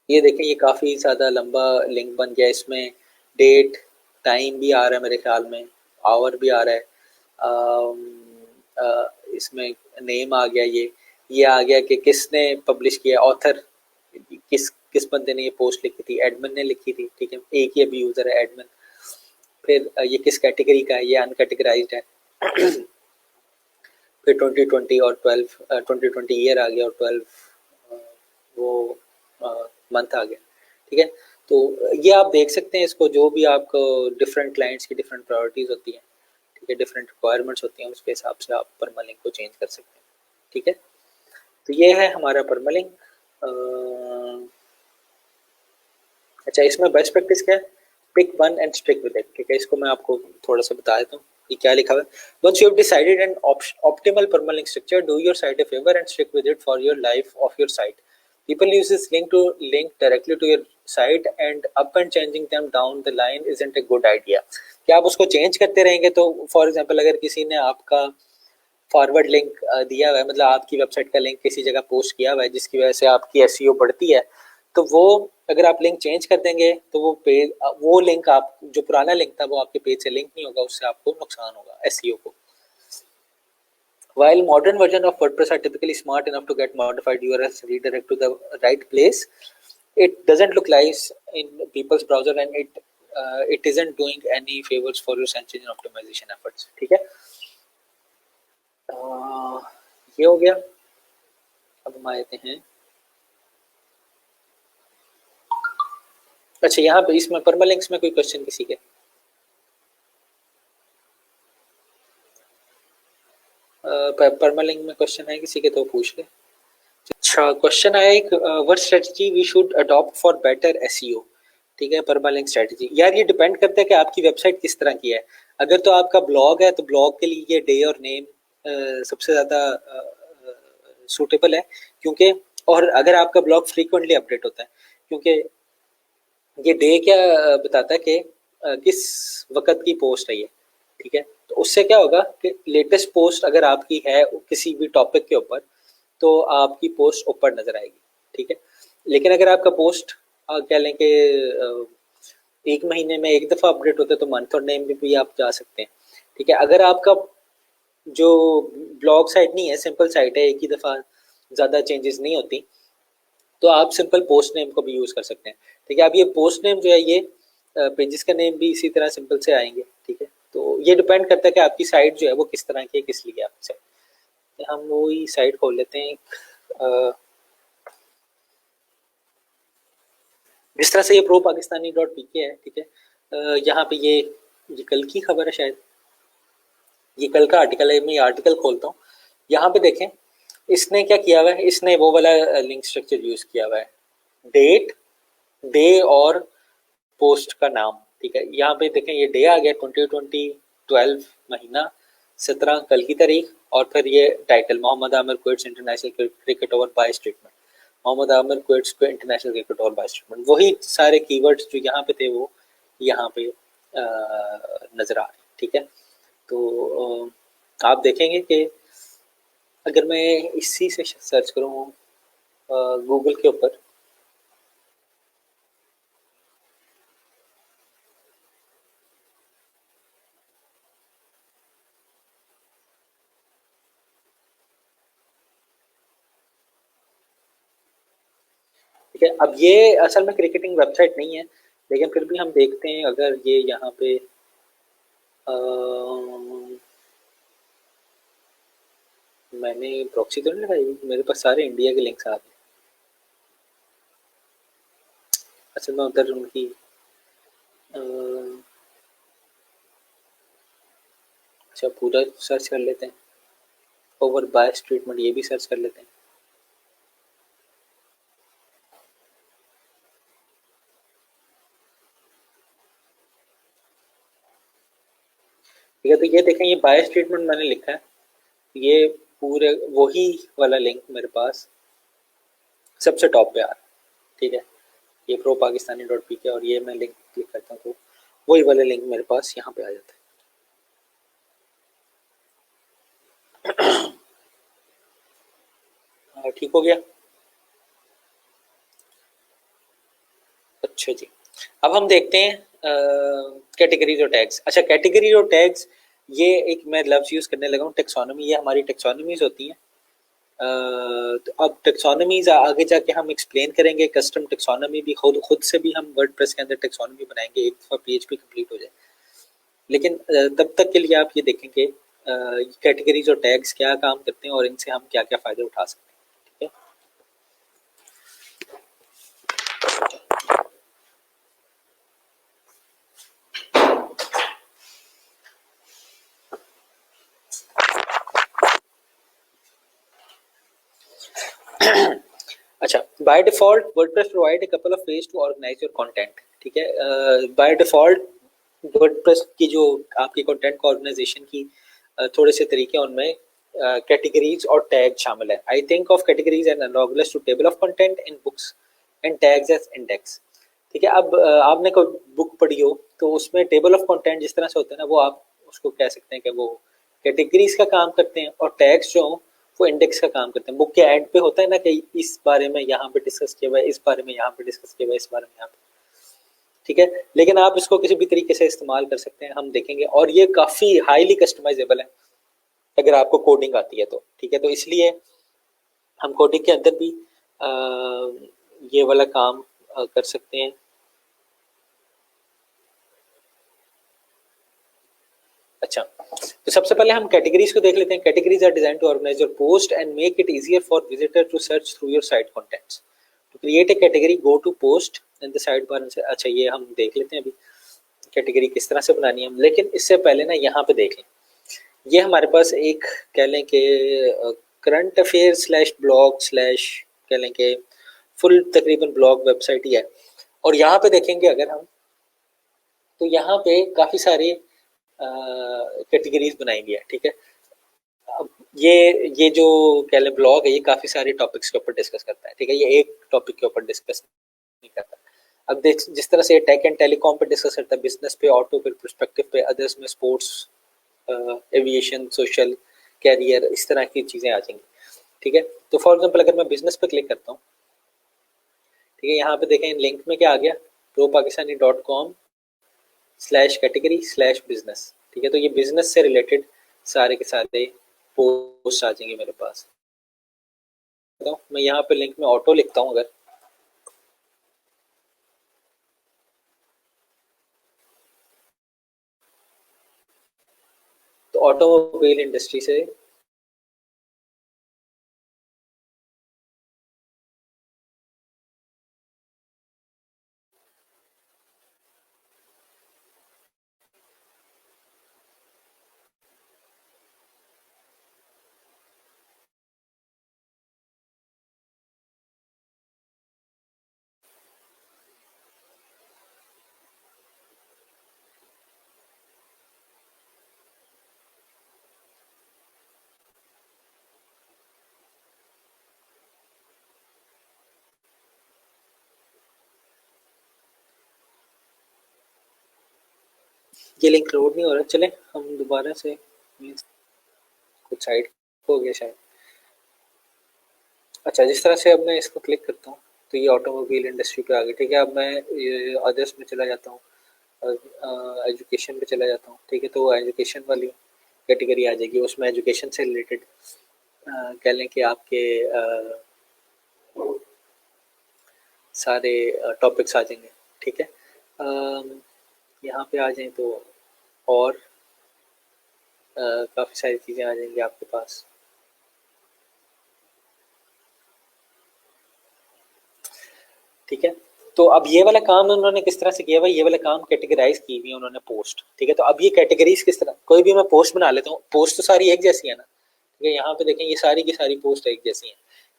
ये देखें, ये काफ़ी ज़्यादा लंबा लिंक बन गया। इसमें डेट, टाइम भी आ रहा है मेरे ख्याल में, आवर भी आ रहा है, इसमें नेम आ गया, ये आ गया कि किसने पब्लिश किया, ऑथर, किस किस बंदे ने ये पोस्ट लिखी थी, एडमिन ने लिखी थी, ठीक है। एक ही अभी यूज़र है एडमिन। फिर ये किस कैटेगरी का है, ये अनकैटेगराइज्ड है। फिर 2020 और 12, 2020 ईयर आ गया और 12 वो मंथ आ गया, ठीक है। तो ये आप देख सकते हैं इसको, जो भी आपको डिफरेंट क्लाइंट्स की डिफरेंट प्रायोरिटीज़ होती हैं, ठीक है, डिफरेंट रिक्वायरमेंट्स होती हैं, उसके हिसाब से आप परमालिंक को चेंज कर सकते हैं, ठीक है। तो ये है हमारा परमालिंक। अच्छा, इसमें बेस्ट प्रैक्टिस क्या है, pick one and stick with it, ठीक है। इसको मैं आपको थोड़ा सा बता देता हूँ कि क्या लिखा हुआ है। Once you have decided an optimal permalink structure, do your site a favor and stick with it for your life of your site. People use this link to link directly to your site and up and changing them down the line isn't a good idea. कि आप उसको change करते रहेंगे तो for example अगर किसी ने आपका फॉरवर्ड लिंक दिया हुआ है, मतलब आपकी वेबसाइट का लिंक किसी जगह पोस्ट किया हुआ है जिसकी वजह से आपकी एसईओ बढ़ती है, तो वो अगर आप लिंक चेंज कर देंगे तो वो पेज, वो लिंक, आप जो पुराना लिंक था वो आपके पेज से लिंक नहीं होगा, उससे आपको नुकसान होगा एसईओ को। While modern version of WordPress are typically smart enough to get modified URLs redirect to the right place, it doesn't look nice in people's browser and it isn't doing any favors for your search engine optimization efforts, ठीक है। ये हो गया। अब हम आते हैं, अच्छा यहाँ पे इसमें परमालिंक्स में कोई क्वेश्चन किसी के, परमालिंक में क्वेश्चन है किसी के तो पूछ ले। अच्छा, क्वेश्चन आया एक, what strategy we should adopt for better SEO, ठीक है। परमालिंक स्ट्रेटजी, यार ये डिपेंड करता है कि आपकी वेबसाइट किस तरह की है। अगर तो आपका ब्लॉग है तो ब्लॉग के लिए ये डे और नेम सबसे ज़्यादा सूटेबल है, क्योंकि, और अगर आपका ब्लॉग फ्रीक्वेंटली अपडेट होता है, क्योंकि ये डे क्या बताता है कि किस वक्त की पोस्ट है ये, ठीक है। तो उससे क्या होगा कि लेटेस्ट पोस्ट अगर आपकी है किसी भी टॉपिक के ऊपर तो आपकी पोस्ट ऊपर नजर आएगी, ठीक है। लेकिन अगर आपका पोस्ट क्या लें कि एक महीने में एक दफ़ा अपडेट होता है तो मंथ और नेम में भी आप जा सकते हैं, ठीक है। अगर आपका जो ब्लॉग साइट नहीं है, सिंपल साइट है, एक ही दफ़ा ज़्यादा चेंजेस नहीं होती, तो आप सिंपल पोस्ट नेम को भी यूज़ कर सकते हैं, ठीक है। अब ये पोस्ट नेम जो है ये पेजेस का नेम भी इसी तरह सिंपल से आएंगे, ठीक है। तो ये डिपेंड करता है कि आपकी साइट जो है वो किस तरह की है, किस लिए आपकी साइट। हम वही साइट खोल लेते हैं जिस तरह से ये प्रो पाकिस्तानी डॉट पी के है, ठीक है। यहाँ पे ये कल की खबर है शायद, ये कल का आर्टिकल है। मैं ये आर्टिकल खोलता हूँ, यहाँ पे देखें इसने क्या किया हुआ है, इसने वो वाला लिंक स्ट्रक्चर यूज किया हुआ है, डेट, डे और पोस्ट का नाम, ठीक है। यहाँ पे देखें ये डे आ गया 2020 12 महीना 17 कल की तारीख, और फिर ये title Mohammad Aamir quits international cricket over by statement, Mohammad Aamir quits international cricket over by statement, वही सारे कीवर्ड्स जो यहाँ पे थे वो यहाँ पे नजर आ रहे, ठीक है। तो आप देखेंगे कि अगर मैं इसी से सर्च करूँ गूगल के ऊपर, ठीक है। अब ये असल में क्रिकेटिंग वेबसाइट नहीं है, लेकिन फिर भी हम देखते हैं अगर ये यहाँ पे मैंने प्रॉक्सी तो नहीं लगाई, मेरे पास सारे इंडिया के लिंक्स आ गए। असल में उधर उनकी अच्छा पूरा सर्च कर लेते हैं, ओवर बायस ट्रीटमेंट ये भी सर्च कर लेते हैं। ठीक है, तो ये देखें, ये बायस ट्रीटमेंट मैंने लिखा है, ये पूरे वही वाला लिंक मेरे पास सबसे टॉप पे आ रहा है। ठीक है, ये प्रो पाकिस्तानी डॉट पी के, और ये मैं लिंक क्लिक करता हूँ तो वही वाला लिंक मेरे पास यहाँ पे आ जाता है। ठीक हो गया। अच्छा जी, अब हम देखते हैं कैटेगरीज और टैग्स। अच्छा, कैटेगरी और टैग्स, ये एक मैं लफ्ज यूज करने लगा हूँ, टेक्सोनॉमी। ये हमारी टेक्सोनॉमीज होती हैं। तो अब टेक्सोनॉमीज आगे जाके हम एक्सप्लेन करेंगे। कस्टम टेक्सोनॉमी भी खुद से भी हम वर्डप्रेस के अंदर टेक्सोनॉमी बनाएंगे एक दफा पीएचपी कंप्लीट हो जाए। लेकिन तब तक के लिए आप ये देखेंगे कैटेगरीज और टैग्स क्या काम करते हैं और इनसे हम क्या क्या फायदे उठा सकते हैं। ठीक है, अच्छा, by default WordPress provide a couple of ways to organise your content. ठीक है, बाय डिफॉल्ट वर्डप्रेस की जो आपकी कंटेंट को ऑर्गेनाइजेशन की थोड़े से तरीके, उनमें कैटेगरीज और टैग शामिल है। I think of categories and analogous to table of content in books and tags as index. ठीक है, अब आपने कोई बुक पढ़ी हो तो उसमें टेबल ऑफ कंटेंट जिस तरह से होता है ना, वो आप उसको कह सकते हैं कि वो कैटेगरीज का काम करते हैं, और टैग्स जो वो इंडेक्स का काम करते हैं। बुक के एंड पे होता है ना कि इस बारे में यहाँ पे डिस्कस किया हुआ है, इस बारे में यहाँ पे डिस्कस किया हुआ है, इस बारे में यहाँ पे। ठीक है, लेकिन आप इसको किसी भी तरीके से इस्तेमाल कर सकते हैं, हम देखेंगे। और ये काफी हाईली कस्टमाइजेबल है अगर आपको कोडिंग आती है तो। ठीक है, तो इसलिए हम कोडिंग के अंदर भी आ, ये वाला काम कर सकते हैं। अच्छा, तो सबसे पहले हम कैटेगरीज को देख लेते हैं। Categories are design to organise your post and make it easier for visitor to search through your site contents. To create a category, go to post in the sidebar. अच्छा, ये हम देख लेते हैं अभी कैटेगरी किस तरह से बनानी है। लेकिन इससे पहले ना यहाँ पे देख लें, ये हमारे पास एक कह लें कि current affair slash blog slash कह लें कि फुल तकरीबन ब्लॉग वेबसाइट ही है। और यहाँ पे देखेंगे अगर हम, तो यहाँ पे काफ़ी सारे कैटेगरीज बनाई गई है। ठीक है, अब ये जो कह लें ब्लॉग है, ये काफ़ी सारे टॉपिक्स के ऊपर डिस्कस करता है। ठीक है, ये एक टॉपिक के ऊपर डिस्कस नहीं करता। अब देख, जिस तरह से टेक एंड टेलीकॉम पे डिस्कस करता है, बिजनेस पे, ऑटो पे, पर्सपेक्टिव पे, अदर्स में स्पोर्ट्स, एविएशन, सोशल, कैरियर, इस तरह की चीज़ें आ जाएंगी। ठीक है, तो फॉर एग्जांपल अगर मैं बिजनेस पे क्लिक करता हूँ, ठीक है, यहाँ पे देखें लिंक में क्या आ गया, propakistani.com slash category slash business. ठीक है, तो ये बिजनेस से रिलेटेड सारे के सारे पोस्ट आ जाएंगे मेरे पास। तो मैं यहाँ पे लिंक में ऑटो लिखता हूँ अगर, तो ऑटोमोबाइल इंडस्ट्री से ये लिंक लोड नहीं हो रहा। चले हम दोबारा से, कुछ साइट हो गया शायद। अच्छा, जिस तरह से अब मैं इसको क्लिक करता हूँ तो ये ऑटोमोबाइल इंडस्ट्री पे आ गई। ठीक है, अब मैं अदर्स में चला जाता हूँ, एजुकेशन पे चला जाता हूँ। ठीक है, तो एजुकेशन वाली कैटेगरी आ जाएगी, उसमें एजुकेशन से रिलेटेड कह लें कि आपके सारे टॉपिक्स आ जाएंगे। ठीक है, यहाँ पे आ जाएं तो और काफ़ी सारी चीज़ें आ जाएंगी आपके पास। ठीक है, तो अब ये वाला काम उन्होंने किस तरह से किया हुआ है, ये वाला काम कैटेगराइज की हुई है उन्होंने पोस्ट, ठीक है। तो अब ये कैटेगरीज किस तरह, कोई भी मैं पोस्ट बना लेता हूँ, पोस्ट तो सारी एक जैसी है ना, ठीक है। यहाँ पे देखें ये सारी की सारी पोस्ट एक जैसी है।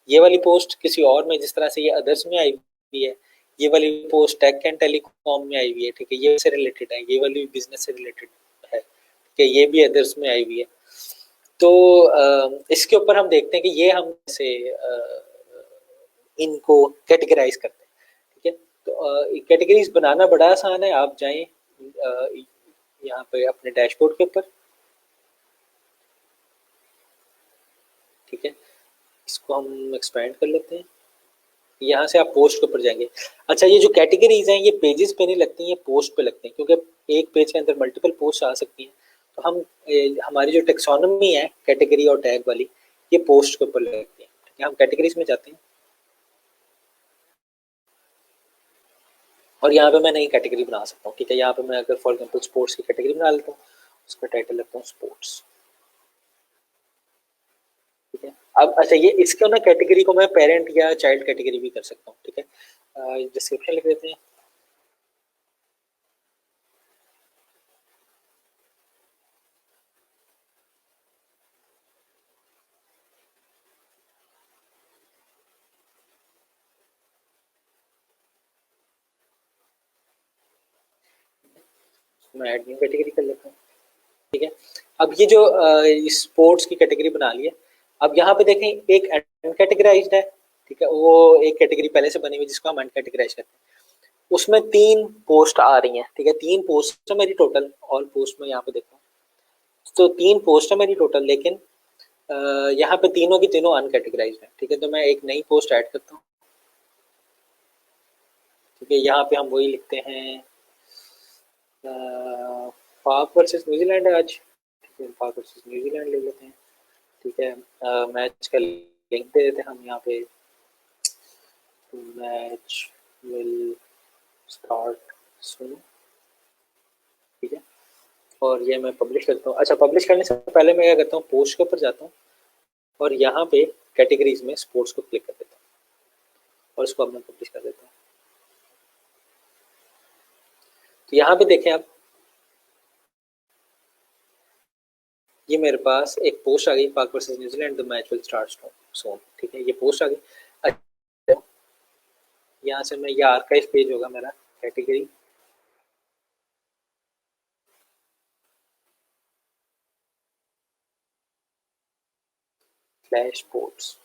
ये वाली पोस्ट किसी और में, जिस तरह से ये अदर्स में आई हुई है, ये वाली पोस्ट टेक एंड टेलीकॉम में आई हुई है, ठीक है, ये से रिलेटेड है, ये वाली बिजनेस से रिलेटेड है, ठीक है, ये भी अदर्स में आई हुई है। तो इसके ऊपर हम देखते हैं कि ये हम से इनको कैटेगराइज करते हैं, ठीक है। तो कैटेगरीज बनाना बड़ा आसान है, आप जाएं यहाँ पे अपने डैशबोर्ड के ऊपर, ठीक है, इसको हम एक्सपेंड कर लेते हैं। यहाँ से आप पोस्ट के ऊपर जाएंगे। अच्छा, ये जो कैटेगरीज हैं ये पेजेस पे नहीं लगती, ये पोस्ट पे लगते हैं, क्योंकि एक पेज के अंदर मल्टीपल पोस्ट आ सकती हैं। तो हम हमारी जो टेक्सोनॉमी है कैटेगरी और टैग वाली, ये पोस्ट के ऊपर लगती है, ठीक है। हम कैटेगरीज में जाते हैं और यहाँ पे मैं नई कैटेगरी बना सकता हूँ, ठीक है। यहाँ पे मैं अगर फॉर एग्जांपल स्पोर्ट्स की कैटेगरी बना लेता हूँ, उसका टाइटल लगता हूँ स्पोर्ट्स, ठीक है। अब अच्छा, ये इसको ना कैटेगरी को मैं पेरेंट या चाइल्ड कैटेगरी भी कर सकता हूँ, ठीक है। डिस्क्रिप्शन लिख देते हैं। मैं एडमिन कैटेगरी कर लेता हूँ, ठीक है। अब ये जो स्पोर्ट्स की कैटेगरी बना ली है, अब यहाँ पे देखें एक अनकैटेगराइज्ड है, ठीक है, वो एक कैटेगरी पहले से बनी हुई जिसको हम अनकैटेगराइज करते हैं। उसमें 3 पोस्ट आ रही हैं, ठीक है, 3 पोस्ट है मेरी टोटल, ऑल पोस्ट में यहाँ पे देखता हूँ। तो 3 पोस्ट है मेरी टोटल, लेकिन यहाँ पे तीनों की तीनों अनकैटेगराइज्ड है, ठीक है। तो मैं एक नई पोस्ट ऐड करता हूँ, ठीक है। यहाँ पे हम वही लिखते हैं, पाक वर्सेस न्यूजीलैंड है आज, ठीक है, पाक वर्सेस न्यूजीलैंड ले लेते हैं, ठीक है। मैच का लिंक दे देते हैं हम यहाँ पे, मैच विल स्टार्ट सून, ठीक है। और ये मैं पब्लिश करता हूँ। अच्छा, पब्लिश करने से पहले मैं क्या करता हूँ, पोस्ट के ऊपर जाता हूँ और यहाँ पे कैटेगरीज में स्पोर्ट्स को क्लिक कर देता हूँ और इसको अब मैं पब्लिश कर देता हूँ। तो यहाँ पे देखें आप, ये मेरे पास एक पोस्ट आ गई, पाक versus New Zealand the match will start सून, ठीक है, ये पोस्ट आ गई। अच्छा, यहाँ से मैं, ये आर्काइव पेज होगा मेरा, कैटेगरी, फ्लैश स्पोर्ट्स,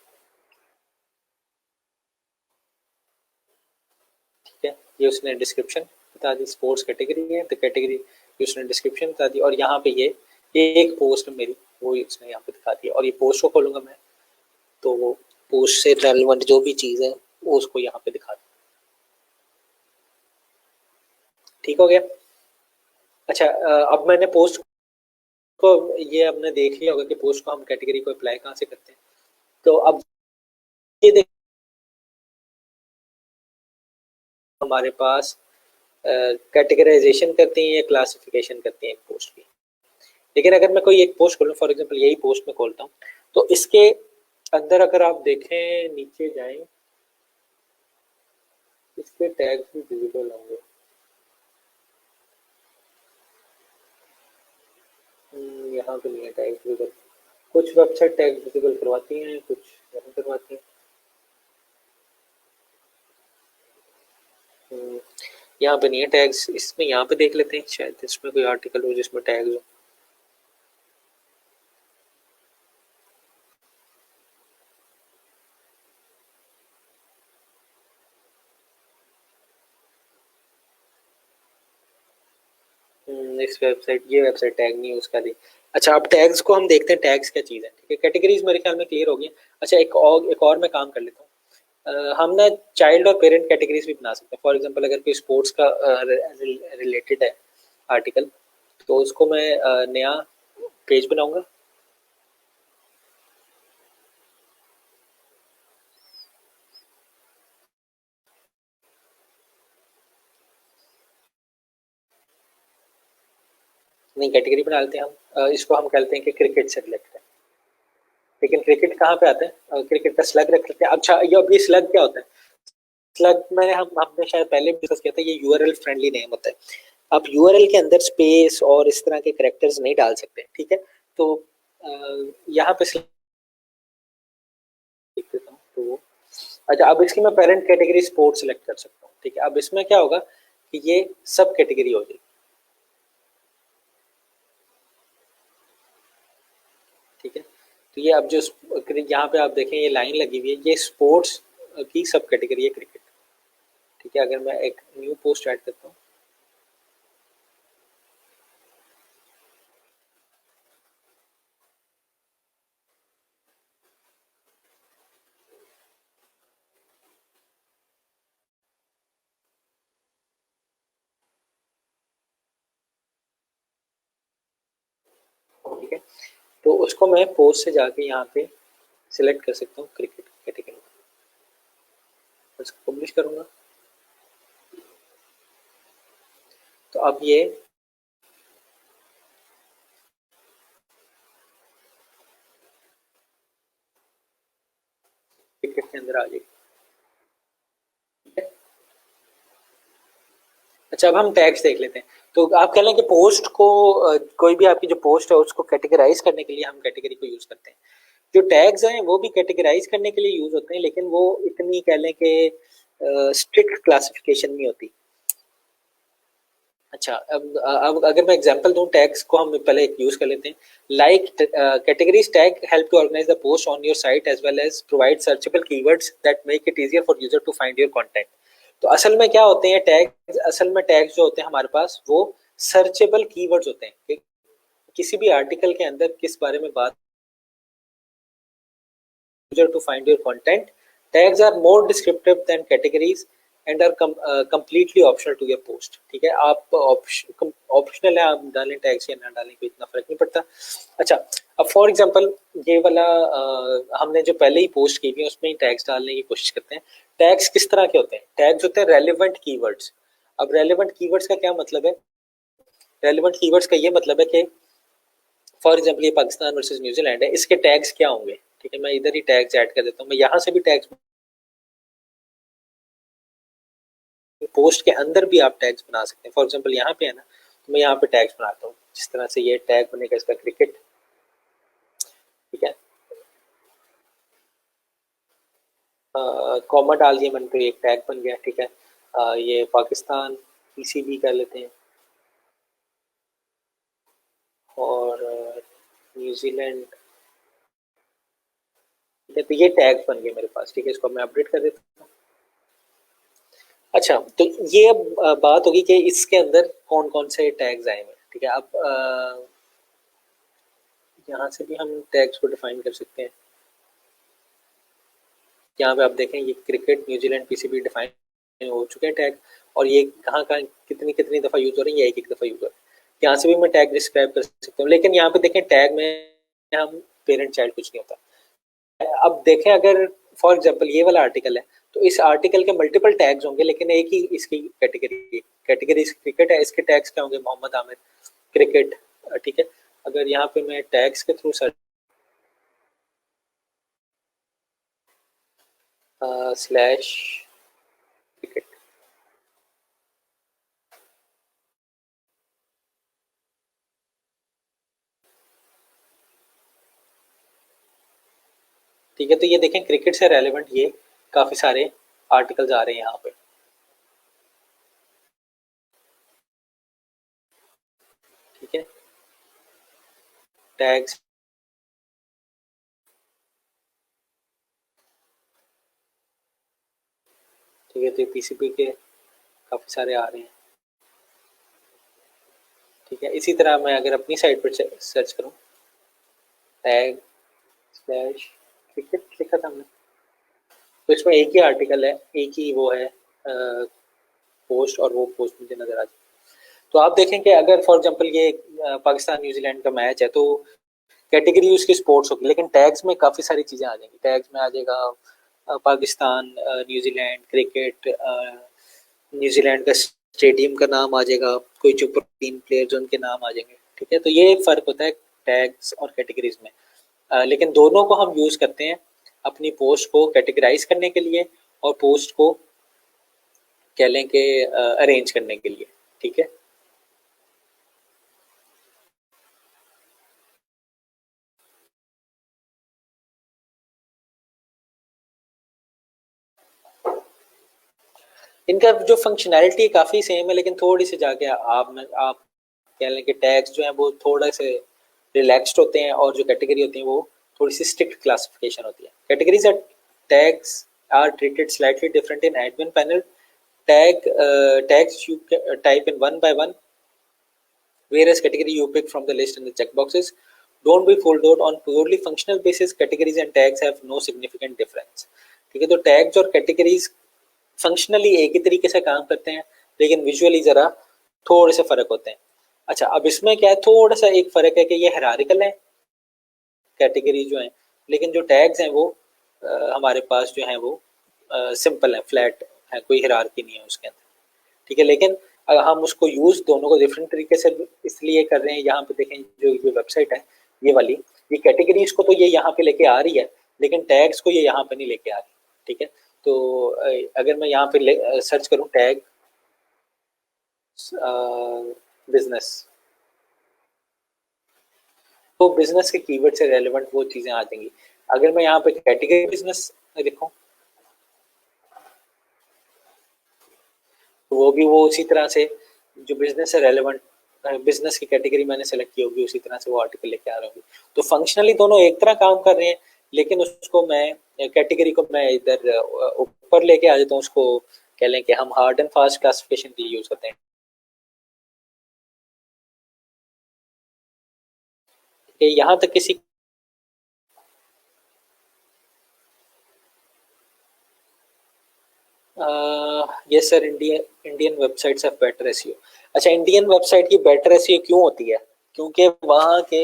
ठीक है। ये उसने डिस्क्रिप्शन बता दी, स्पोर्ट्स कैटेगरी है तो कैटेगरी की उसने डिस्क्रिप्शन बता दी, और यहाँ पे ये एक पोस्ट मेरी वो उसने यहाँ पे दिखा दिया। और ये पोस्ट को खोलूंगा मैं, तो वो पोस्ट से रेलेवेंट जो भी चीज़ है वो उसको यहाँ पे दिखा दी, ठीक हो गया। अच्छा, अब मैंने पोस्ट को, ये आपने देख लिया होगा कि पोस्ट को हम कैटेगरी को अप्लाई कहाँ से करते हैं। तो अब ये देख, हमारे पास कैटेगराइजेशन करती हैं या क्लासिफिकेशन करती हैं एक पोस्ट की। लेकिन अगर मैं कोई एक पोस्ट खोलूँ, फॉर एग्जांपल यही पोस्ट में खोलता हूँ, तो इसके अंदर अगर आप देखें, नीचे जाएं, इसके टैग्स भी विजिबल होंगे। यहाँ पे नहीं है टैग्स विजिबल, कुछ वेबसाइट टैग विजिबल करवाती हैं, कुछ नहीं करवाती हैं। यहाँ पे नहीं है टैग्स, इसमें यहाँ पे देख लेते हैं, शायद इसमें कोई आर्टिकल हो जिसमें टैग्स हो। इस वेबसाइट, ये वेबसाइट टैग नहीं यूज कर रही। अच्छा, अब टैग्स को हम देखते हैं, टैग्स क्या चीज़ है, ठीक है। कैटेगरीज मेरे ख्याल में क्लियर हो गई। अच्छा, एक और मैं काम कर लेता हूँ। हम ना चाइल्ड और पेरेंट कैटेगरीज भी बना सकते हैं। फॉर एग्जांपल अगर कोई स्पोर्ट्स का रिलेटेड है आर्टिकल, तो उसको मैं नया पेज बनाऊंगा, नई कैटेगरी बना लेते हैं हम। इसको हम कहते हैं कि क्रिकेट से रिलेटेड है, लेकिन क्रिकेट कहाँ पे आता है, क्रिकेट का स्लग रख लेते हैं। अच्छा, ये अब ये स्लग क्या होता है, स्लग मैंने हमने शायद पहले भी डिस्कस किया था, ये यूआरएल फ्रेंडली नेम होता है। आप यूआरएल के अंदर स्पेस और इस तरह के कैरेक्टर्स नहीं डाल सकते, ठीक है। तो यहाँ पे लिख देता हूँ तो अच्छा, अब इसकी मैं पेरेंट कैटेगरी स्पोर्ट्स सेलेक्ट कर सकता हूँ, ठीक है। अब इसमें क्या होगा कि ये सब कैटेगरी हो जाएगी, ठीक है। तो ये अब जो यहाँ पे आप देखें ये लाइन लगी हुई है, ये स्पोर्ट्स की सब कैटेगरी है, क्रिकेट, ठीक है। अगर मैं एक न्यू पोस्ट ऐड करता हूँ, ठीक है, तो उसको मैं पोस्ट से जाके यहाँ पे सिलेक्ट कर सकता हूँ क्रिकेट कैटेगरी, उसको पब्लिश करूंगा। तो अब ये क्रिकेट के अंदर आ जाएगी, ठीक है। अच्छा, अब हम टैग्स देख लेते हैं। तो आप कह लें कि पोस्ट को कोई भी आपकी जो पोस्ट है उसको कैटेगराइज करने के लिए हम कैटेगरी को यूज करते हैं। जो टैग्स हैं वो भी कैटेगराइज करने के लिए यूज होते हैं, लेकिन वो इतनी कह लें कि स्ट्रिक्ट क्लासिफिकेशन नहीं होती। अच्छा, अब अगर मैं एग्जांपल दूं टैग्स को, हम पहले एक यूज कर लेते हैं। Like categories tag help to organise the post on your site as well as provide searchable keywords that make it easier for user to find your content. तो असल में क्या होते हैं टैग्स, असल में टैग्स जो होते हैं हमारे पास वो सर्चेबल कीवर्ड्स होते हैं कि किसी भी आर्टिकल के अंदर किस बारे में बात, user to find your content. Tags are more descriptive than categories and are completely optional to your post, ठीक है। आप ऑप्शनल है, आप डालें टैग्स या ना डालें कोई इतना फर्क नहीं पड़ता। अच्छा, अब फॉर एग्जांपल ये वाला हमने जो पहले ही पोस्ट की थी उसमें ही टैग्स डालने की कोशिश करते हैं। टैग्स किस तरह के होते हैं? टैग्स होते हैं रेलिवेंट कीवर्ड्स। अब रेलिवेंट कीवर्ड्स का क्या मतलब है? रेलिवेंट कीवर्ड्स का ये मतलब है कि फॉर एग्जाम्पल ये पाकिस्तान वर्सेज न्यूजीलैंड है, इसके टैग्स क्या होंगे, ठीक है। मैं इधर ही टैग्स ऐड कर देता हूँ, मैं यहाँ से भी टैग्स, पोस्ट के अंदर भी आप टैग्स बना सकते हैं। फॉर एग्जाम्पल यहाँ पे है ना, तो मैं यहाँ पे टैग्स बनाता हूँ, जिस तरह से ये टैग बनेगा इसका क्रिकेट, ठीक है। कॉमा डाल दिया मैंने तो एक टैग बन गया, ठीक है। ये पाकिस्तान पीसीबी कर लेते हैं और न्यूजीलैंड, ठीक है। तो ये टैग बन गए मेरे पास, ठीक है। इसको मैं अपडेट कर देता हूँ। अच्छा, तो ये अब बात होगी कि इसके अंदर कौन कौन से टैग्स आए हैं, ठीक है। अब यहाँ से भी हम टैग्स को डिफाइन कर सकते हैं। यहाँ पे आप देखें ये क्रिकेट न्यूजीलैंड पीसीबी डिफाइन हो चुके हैं टैग, और ये कहाँ कहाँ कितनी कितनी दफ़ा यूज़ हो रही है, एक एक दफ़ा यूज़ हो रहा है। यहाँ से भी मैं टैग डिस्क्राइब कर सकता हूँ, लेकिन यहाँ पे देखें टैग में हम पेरेंट चाइल्ड कुछ नहीं होता। अब देखें अगर फॉर एग्जांपल ये वाला आर्टिकल है, तो इस आर्टिकल के मल्टीपल टैग्स होंगे, लेकिन एक ही इसकी कैटेगरी क्रिकेट है, इसके टैग्स क्या होंगे? मोहम्मद आमिर क्रिकेट, ठीक है। अगर यहाँ पे मैं टैग्स के थ्रू सर्च स्लैश क्रिकेट, ठीक है। तो ये देखें क्रिकेट से रेलेवेंट ये काफी सारे आर्टिकल्स आ रहे हैं यहाँ पे, ठीक है। टैग्स, ठीक है। तो पीसीपी के काफी सारे आ रहे हैं, ठीक है। इसी तरह मैं अगर अपनी साइट पर सर्च करूँ टैग स्लैश क्रिकेट लिखा था हमने, तो इसमें एक ही आर्टिकल है, एक ही वो है पोस्ट, और वो पोस्ट मुझे नजर आ जाए। तो आप देखें कि अगर फॉर एग्जांपल ये पाकिस्तान न्यूजीलैंड का मैच है, तो कैटेगरी उसकी स्पोर्ट्स होगी, लेकिन टैग्स में काफ़ी सारी चीज़ें आ जाएंगी। टैग्स में आ जाएगा पाकिस्तान, न्यूजीलैंड क्रिकेट, न्यूजीलैंड का स्टेडियम का नाम आ जाएगा, कोई जो तीन प्लेयर्स उनके नाम आ जाएंगे, ठीक है। तो ये एक फ़र्क होता है टैग्स और कैटेगरीज में। लेकिन दोनों को हम यूज़ करते हैं अपनी पोस्ट को कैटेगराइज करने के लिए और पोस्ट को कह लें कि अरेंज करने के लिए। ठीक है, इनका जो फंक्शनैलिटी काफ़ी सेम है, लेकिन थोड़ी सी जाके आप कह लें कि टैग्स जो हैं वो थोड़े से रिलैक्स्ड होते हैं, और जो कैटेगरी होती है वो थोड़ी सी स्ट्रिक्ट क्लासिफिकेशन होती है। Categories at tags are treated slightly different in admin panel. Tags you type in one by one, whereas category you pick from the list in the checkboxes. Don't be fooled out on purely functional basis. Categories and tags have no significant difference. ठीक है, तो tags और categories functionally एक ही तरीके से काम करते हैं, लेकिन विजुअली जरा थोड़े से फर्क होते हैं। अच्छा, अब इसमें क्या है, थोड़ा सा एक फर्क है कि ये हायरार्किकल है कैटेगरी जो है, लेकिन जो टैग्स हैं वो हमारे पास जो है वो सिंपल है, फ्लैट है, कोई हायरार्की नहीं है उसके अंदर। ठीक है, लेकिन हम उसको यूज दोनों को डिफरेंट तरीके से इसलिए कर रहे हैं। यहाँ पे देखें, जो ये वेबसाइट है ये वाली, ये कैटेगरीज को तो ये यहाँ पे लेके आ रही है, लेकिन टैग्स को ये यहाँ पे नहीं लेके आ रही। ठीक है, तो अगर मैं यहाँ पे सर्च करूँ टैग बिजनेस, तो बिजनेस के कीवर्ड से रेलेवेंट वो चीजें आ जाएंगी। अगर मैं यहाँ पे कैटेगरी बिजनेस लिखूं, तो वो भी वो उसी तरह से जो बिजनेस से रेलेवेंट बिजनेस की कैटेगरी मैंने सेलेक्ट की होगी, उसी तरह से वो आर्टिकल लेके आ रहे होंगे। तो फंक्शनली दोनों एक तरह काम कर रहे हैं, लेकिन उसको मैं कैटेगरी को मैं इधर ऊपर लेके आ जाता हूँ। उसको कह लें कि हम हार्ड एंड फास्ट क्लासिफिकेशन के लिए यूज करते हैं कि यहाँ तक किसी yes sir, Indian websites have better SEO. अच्छा, इंडियन वेबसाइट की बेटर एसईओ क्यों होती है? क्योंकि वहाँ के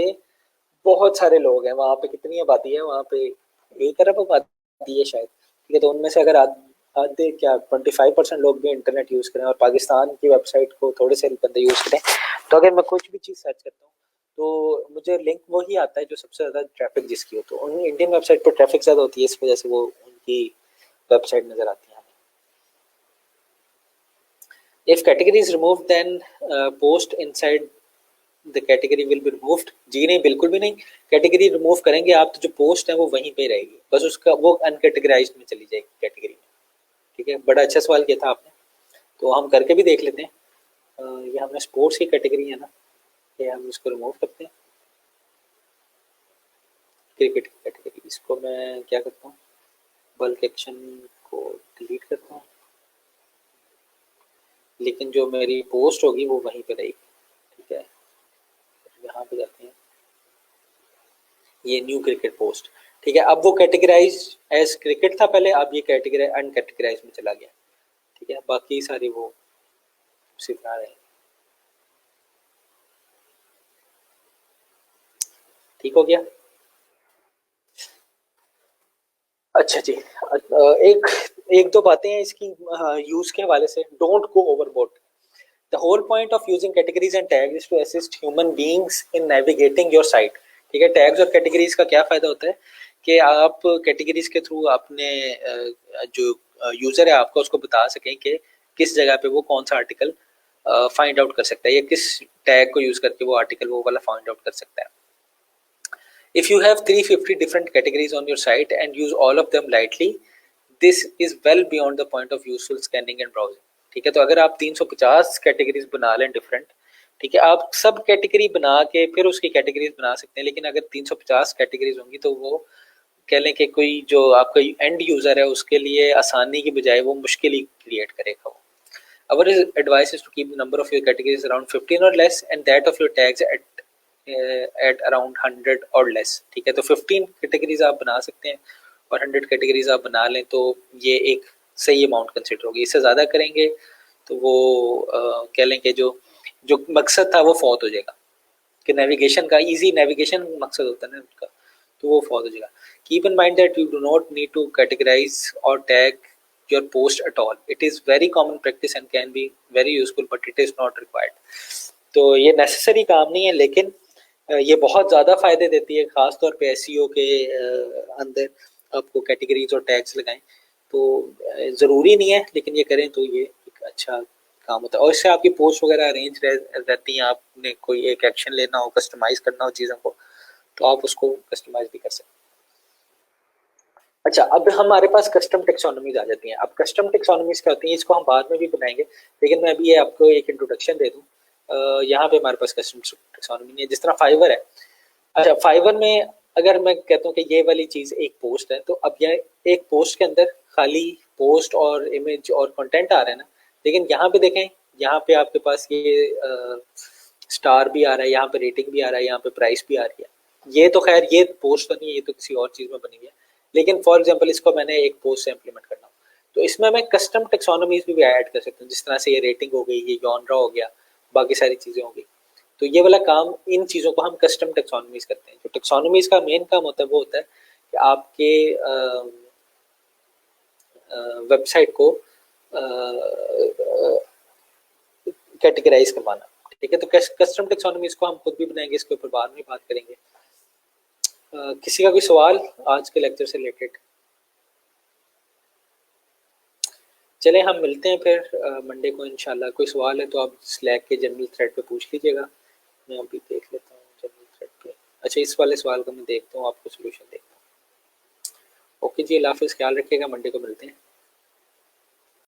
बहुत सारे लोग हैं, वहाँ पे कितनी आबादी है, वहाँ पे 1 अरब आबादी है शायद। ठीक है, तो उनमें से अगर आधे क्या 25% लोग भी इंटरनेट यूज करें और पाकिस्तान की वेबसाइट को थोड़े से बंदे यूज करें, तो अगर मैं कुछ भी चीज़ सर्च करता हूँ तो मुझे लिंक वही आता है जो सबसे ज़्यादा ट्रैफिक जिसकी हो। तो उन इंडियन वेबसाइट पर ट्रैफिक ज़्यादा होती है, इस वजह से वो उनकी वेबसाइट नज़र आती है। If category is removed, then post inside the category will be removed। जी नहीं, बिल्कुल भी नहीं। कैटेगरी रिमूव करेंगे आप तो जो पोस्ट है वो वहीं पे रहेगी, बस उसका वो अनकैटेगराइज्ड में चली जाएगी कैटेगरी में। ठीक है, बड़ा अच्छा सवाल किया था आपने, तो हम करके भी देख लेते हैं। ये हमने स्पोर्ट्स की कैटेगरी है ना, ये हम इसको रिमूव करते हैं। क्रिकेट की कैटेगरी, इसको मैं क्या करता हूँ, बल्क एक्शन को डिलीट करता हूँ, लेकिन जो मेरी पोस्ट होगी वो वहीं पे रहेगी। ठीक है, यहाँ पे जाते हैं, ये न्यू क्रिकेट पोस्ट। ठीक है, अब वो कैटेगराइज एज क्रिकेट था पहले, अब ये कैटेगराइज अनकैटेगराइज में चला गया। ठीक है, बाकी सारी वो सिखा रहे हैं। ठीक हो गया। अच्छा जी, एक एक दो बातें हैं इसकी यूज के हवाले से। Don't go overboard. The whole point of using categories and tags is to assist human beings in navigating your site. ठीक है, टैग्स और कैटेगरीज का क्या फायदा होता है कि आप कैटेगरीज के थ्रू अपने जो यूजर है आपका उसको बता सकें कि किस जगह पे वो कौन सा आर्टिकल फाइंड आउट कर सकता है, या किस टैग को यूज करके वो आर्टिकल वो वाला फाइंड आउट कर सकता है। If you have 350 different categories on your site and use all of them lightly, this is well beyond the point of useful scanning and browsing। ठीक है, तो अगर आप 350 कैटेगरीज बना लें डिफरेंट, ठीक है, आप सब कैटेगरी बना के फिर उसकी कैटेगरीज बना सकते हैं, लेकिन अगर 350 कैटेगरीज होंगी तो वो कह लें कि कोई जो आपका एंड यूजर है उसके लिए आसानी की बजाय वो मुश्किल ही क्रिएट करेगा। Our advice is to keep the number of your categories around 15 or less, and that of your tags at around 100 और लेस। ठीक है, तो 15 कैटेगरीज आप बना सकते हैं और 100 कैटेगरीज आप बना लें तो ये एक सही अमाउंट कंसिडर होगी। इससे ज़्यादा करेंगे तो वो कह लें कि जो जो मकसद था वो फौत हो जाएगा, कि नेविगेशन का इजी नेविगेशन मकसद होता है ना उनका, तो वो फौत हो जाएगा। Keep in mind that you do not need to categorise or tag your post at all। it is very common practice and can be very useful, but it is not required। तो ये necessary काम नहीं है, लेकिन ये बहुत ज़्यादा फ़ायदे देती है, ख़ास तौर पे एसईओ के अंदर आपको कैटेगरीज और टैग्स लगाएं। तो ज़रूरी नहीं है, लेकिन ये करें तो ये अच्छा काम होता है और इससे आपकी पोस्ट वगैरह अरेंज रहती हैं। आपने कोई एक एक्शन लेना हो, कस्टमाइज करना हो चीज़ों को, तो आप उसको कस्टमाइज भी कर सकते हैं। अच्छा, अब हमारे पास कस्टम टेक्सोनोमीज आ जाती हैं। अब कस्टम टेक्सोनोमीज क्या होती हैं, इसको हम बाद में भी बनाएंगे, लेकिन मैं अभी ये आपको एक इंट्रोडक्शन दे दूं। यहाँ पे हमारे पास कस्टम टेक्सोनोमी नहीं है, जिस तरह फाइवर है। अच्छा, फाइवर में अगर मैं कहता हूँ कि ये वाली चीज एक पोस्ट है, तो अब यह एक पोस्ट के अंदर खाली पोस्ट और इमेज और कंटेंट आ रहा है ना, लेकिन यहाँ पे देखें, यहाँ पे आपके पास ये स्टार भी आ रहा है, यहाँ पे रेटिंग भी आ रहा है, यहाँ पे प्राइस भी आ रही है। ये तो खैर ये पोस्ट तो नहीं है, ये तो किसी और चीज में बनी हुई है, लेकिन फॉर एग्जाम्पल इसको मैंने एक पोस्ट से इम्प्लीमेंट करना हो, तो इसमें मैं कस्टम टेक्सोनोमीज भी ऐड कर सकता हूँ, जिस तरह से ये रेटिंग हो गई, ये जॉनरा हो गया, बाकी सारी चीजें हो गई। तो ये वाला काम, इन चीज़ों को हम कस्टम टेक्सोनोमीज करते हैं। जो टेक्सोनोमीज का मेन काम होता है वो होता है कि आपके वेबसाइट को कैटेगराइज करवाना। ठीक है, तो कस्टम टेक्सोनोमीज को हम खुद भी बनाएंगे, इसके ऊपर बाद में बात करेंगे। किसी का कोई सवाल आज के लेक्चर से रिलेटेड? चले हम मिलते हैं फिर मंडे को इंशाल्लाह। कोई सवाल है तो आप स्लैक के जनरल थ्रेड पे पूछ लीजिएगा, मैं अभी देख लेता हूँ जनरल थ्रेड पे। अच्छा, इस वाले सवाल का मैं देखता हूँ, आपको सोल्यूशन देखता हूँ। ओके जी, अल्लाह हाफिज़, ख्याल रखिएगा, मंडे को मिलते हैं।